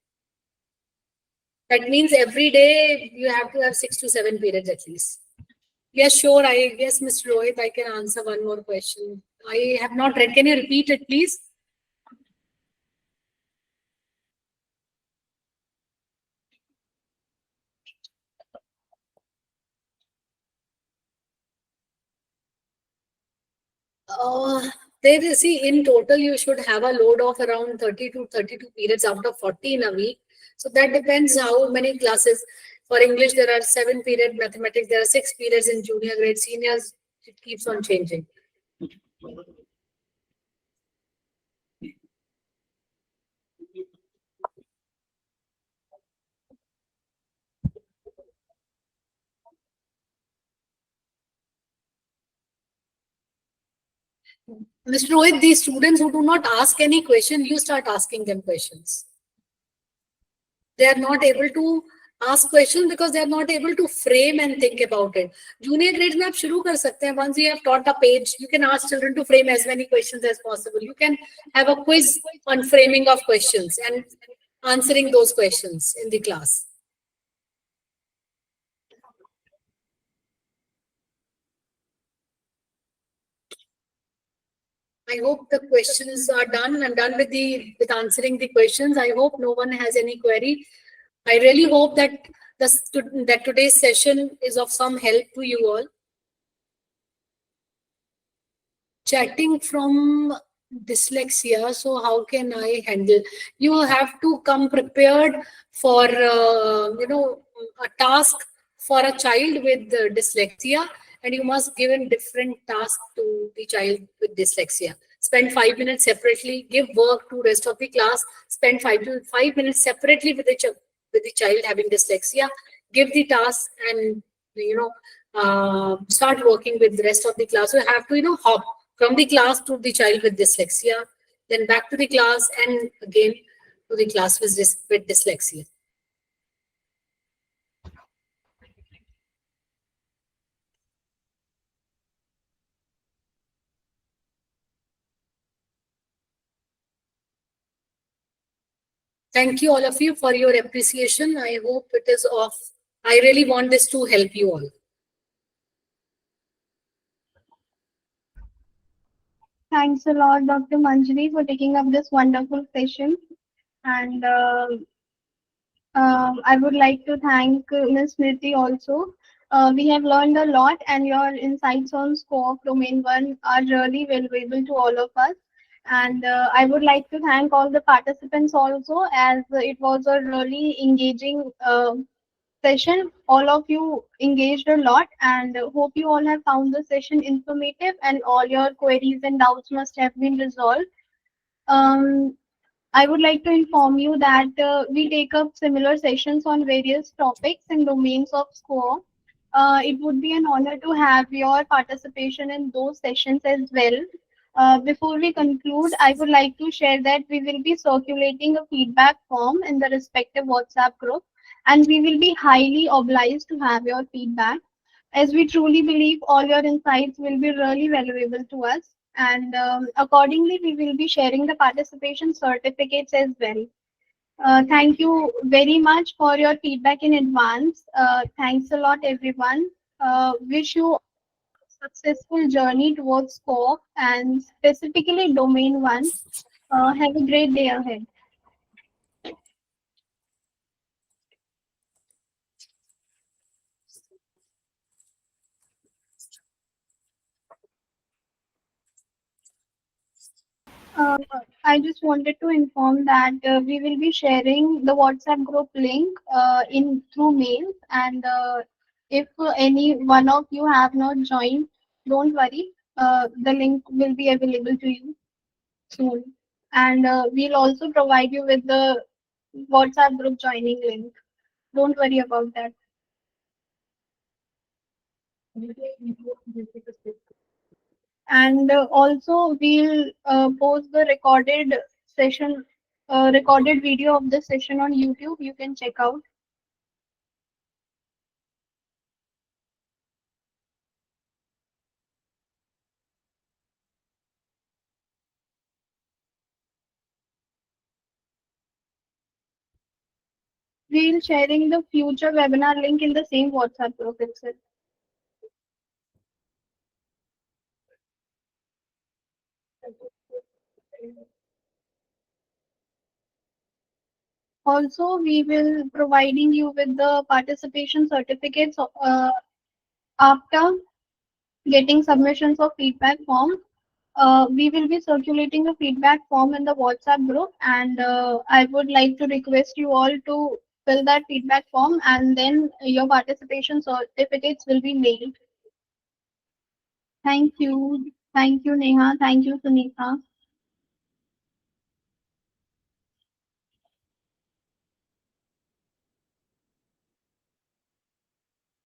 That means every day you have to have 6 to 7 periods at least. Yes, sure. I guess, Mr. Rohit, I can answer one more question. I have not read. Can you repeat it, please? There is, see, in total, you should have a load of around 30 to 32 periods out of 40 in a week. So that depends how many classes. For English, there are 7 periods. Mathematics, there are 6 periods in junior grade. Seniors, it keeps on changing. Mr. Rohit, these students who do not ask any question, you start asking them questions. They are not able to ask questions because they are not able to frame and think about it. Junior grades में आप शुरू कर सकते हैं. Once you have taught a page, you can ask children to frame as many questions as possible. You can have a quiz on framing of questions and answering those questions in the class. I hope the questions are done. I'm done with answering the questions. I hope no one has any query. I really hope that that today's session is of some help to you all. Chatting from dyslexia, so how can I handle? You have to come prepared for a task for a child with dyslexia, and you must give a different task to the child with dyslexia. Spend 5 minutes separately, give work to rest of the class, spend 5 minutes separately with the child having dyslexia, give the task, and start working with the rest of the class. You have to hop from the class to the child with dyslexia, then back to the class, and again to the class with dyslexia. Thank you all of you for your appreciation. I hope it is of, I really want this to help you all. Thanks a lot, Dr. Manjari, for taking up this wonderful session. And I would like to thank Ms. Smriti also. We have learned a lot, and your insights on SQAAF Domain 1 are really valuable to all of us. And I would like to thank all the participants also, as it was a really engaging session. All of you engaged a lot, and hope you all have found the session informative and all your queries and doubts must have been resolved. I would like to inform you that we take up similar sessions on various topics and domains of SQAAF. It would be an honor to have your participation in those sessions as well. Before we conclude, I would like to share that we will be circulating a feedback form in the respective WhatsApp group, and we will be highly obliged to have your feedback, as we truly believe all your insights will be really valuable to us. and accordingly, we will be sharing the participation certificates as well. Thank you very much for your feedback in advance. Thanks a lot, everyone. Wish you a successful journey towards SCOAAF and specifically Domain 1. Have a great day ahead. Uh, I just wanted to inform that we will be sharing the WhatsApp group link in through mail, and if any one of you have not joined, don't worry. The link will be available to you soon, and we'll also provide you with the WhatsApp group joining link. Don't worry about that. And also we'll post the recorded video of the session on YouTube. You can check out. We'll sharing the future webinar link in the same WhatsApp group itself. Also, we will providing you with the participation certificates after getting submissions of feedback form. We will be circulating the feedback form in the WhatsApp group, and I would like to request you all to fill that feedback form, and then your participation certificates will be mailed. Thank you. Thank you, Neha. Thank you, Sunita.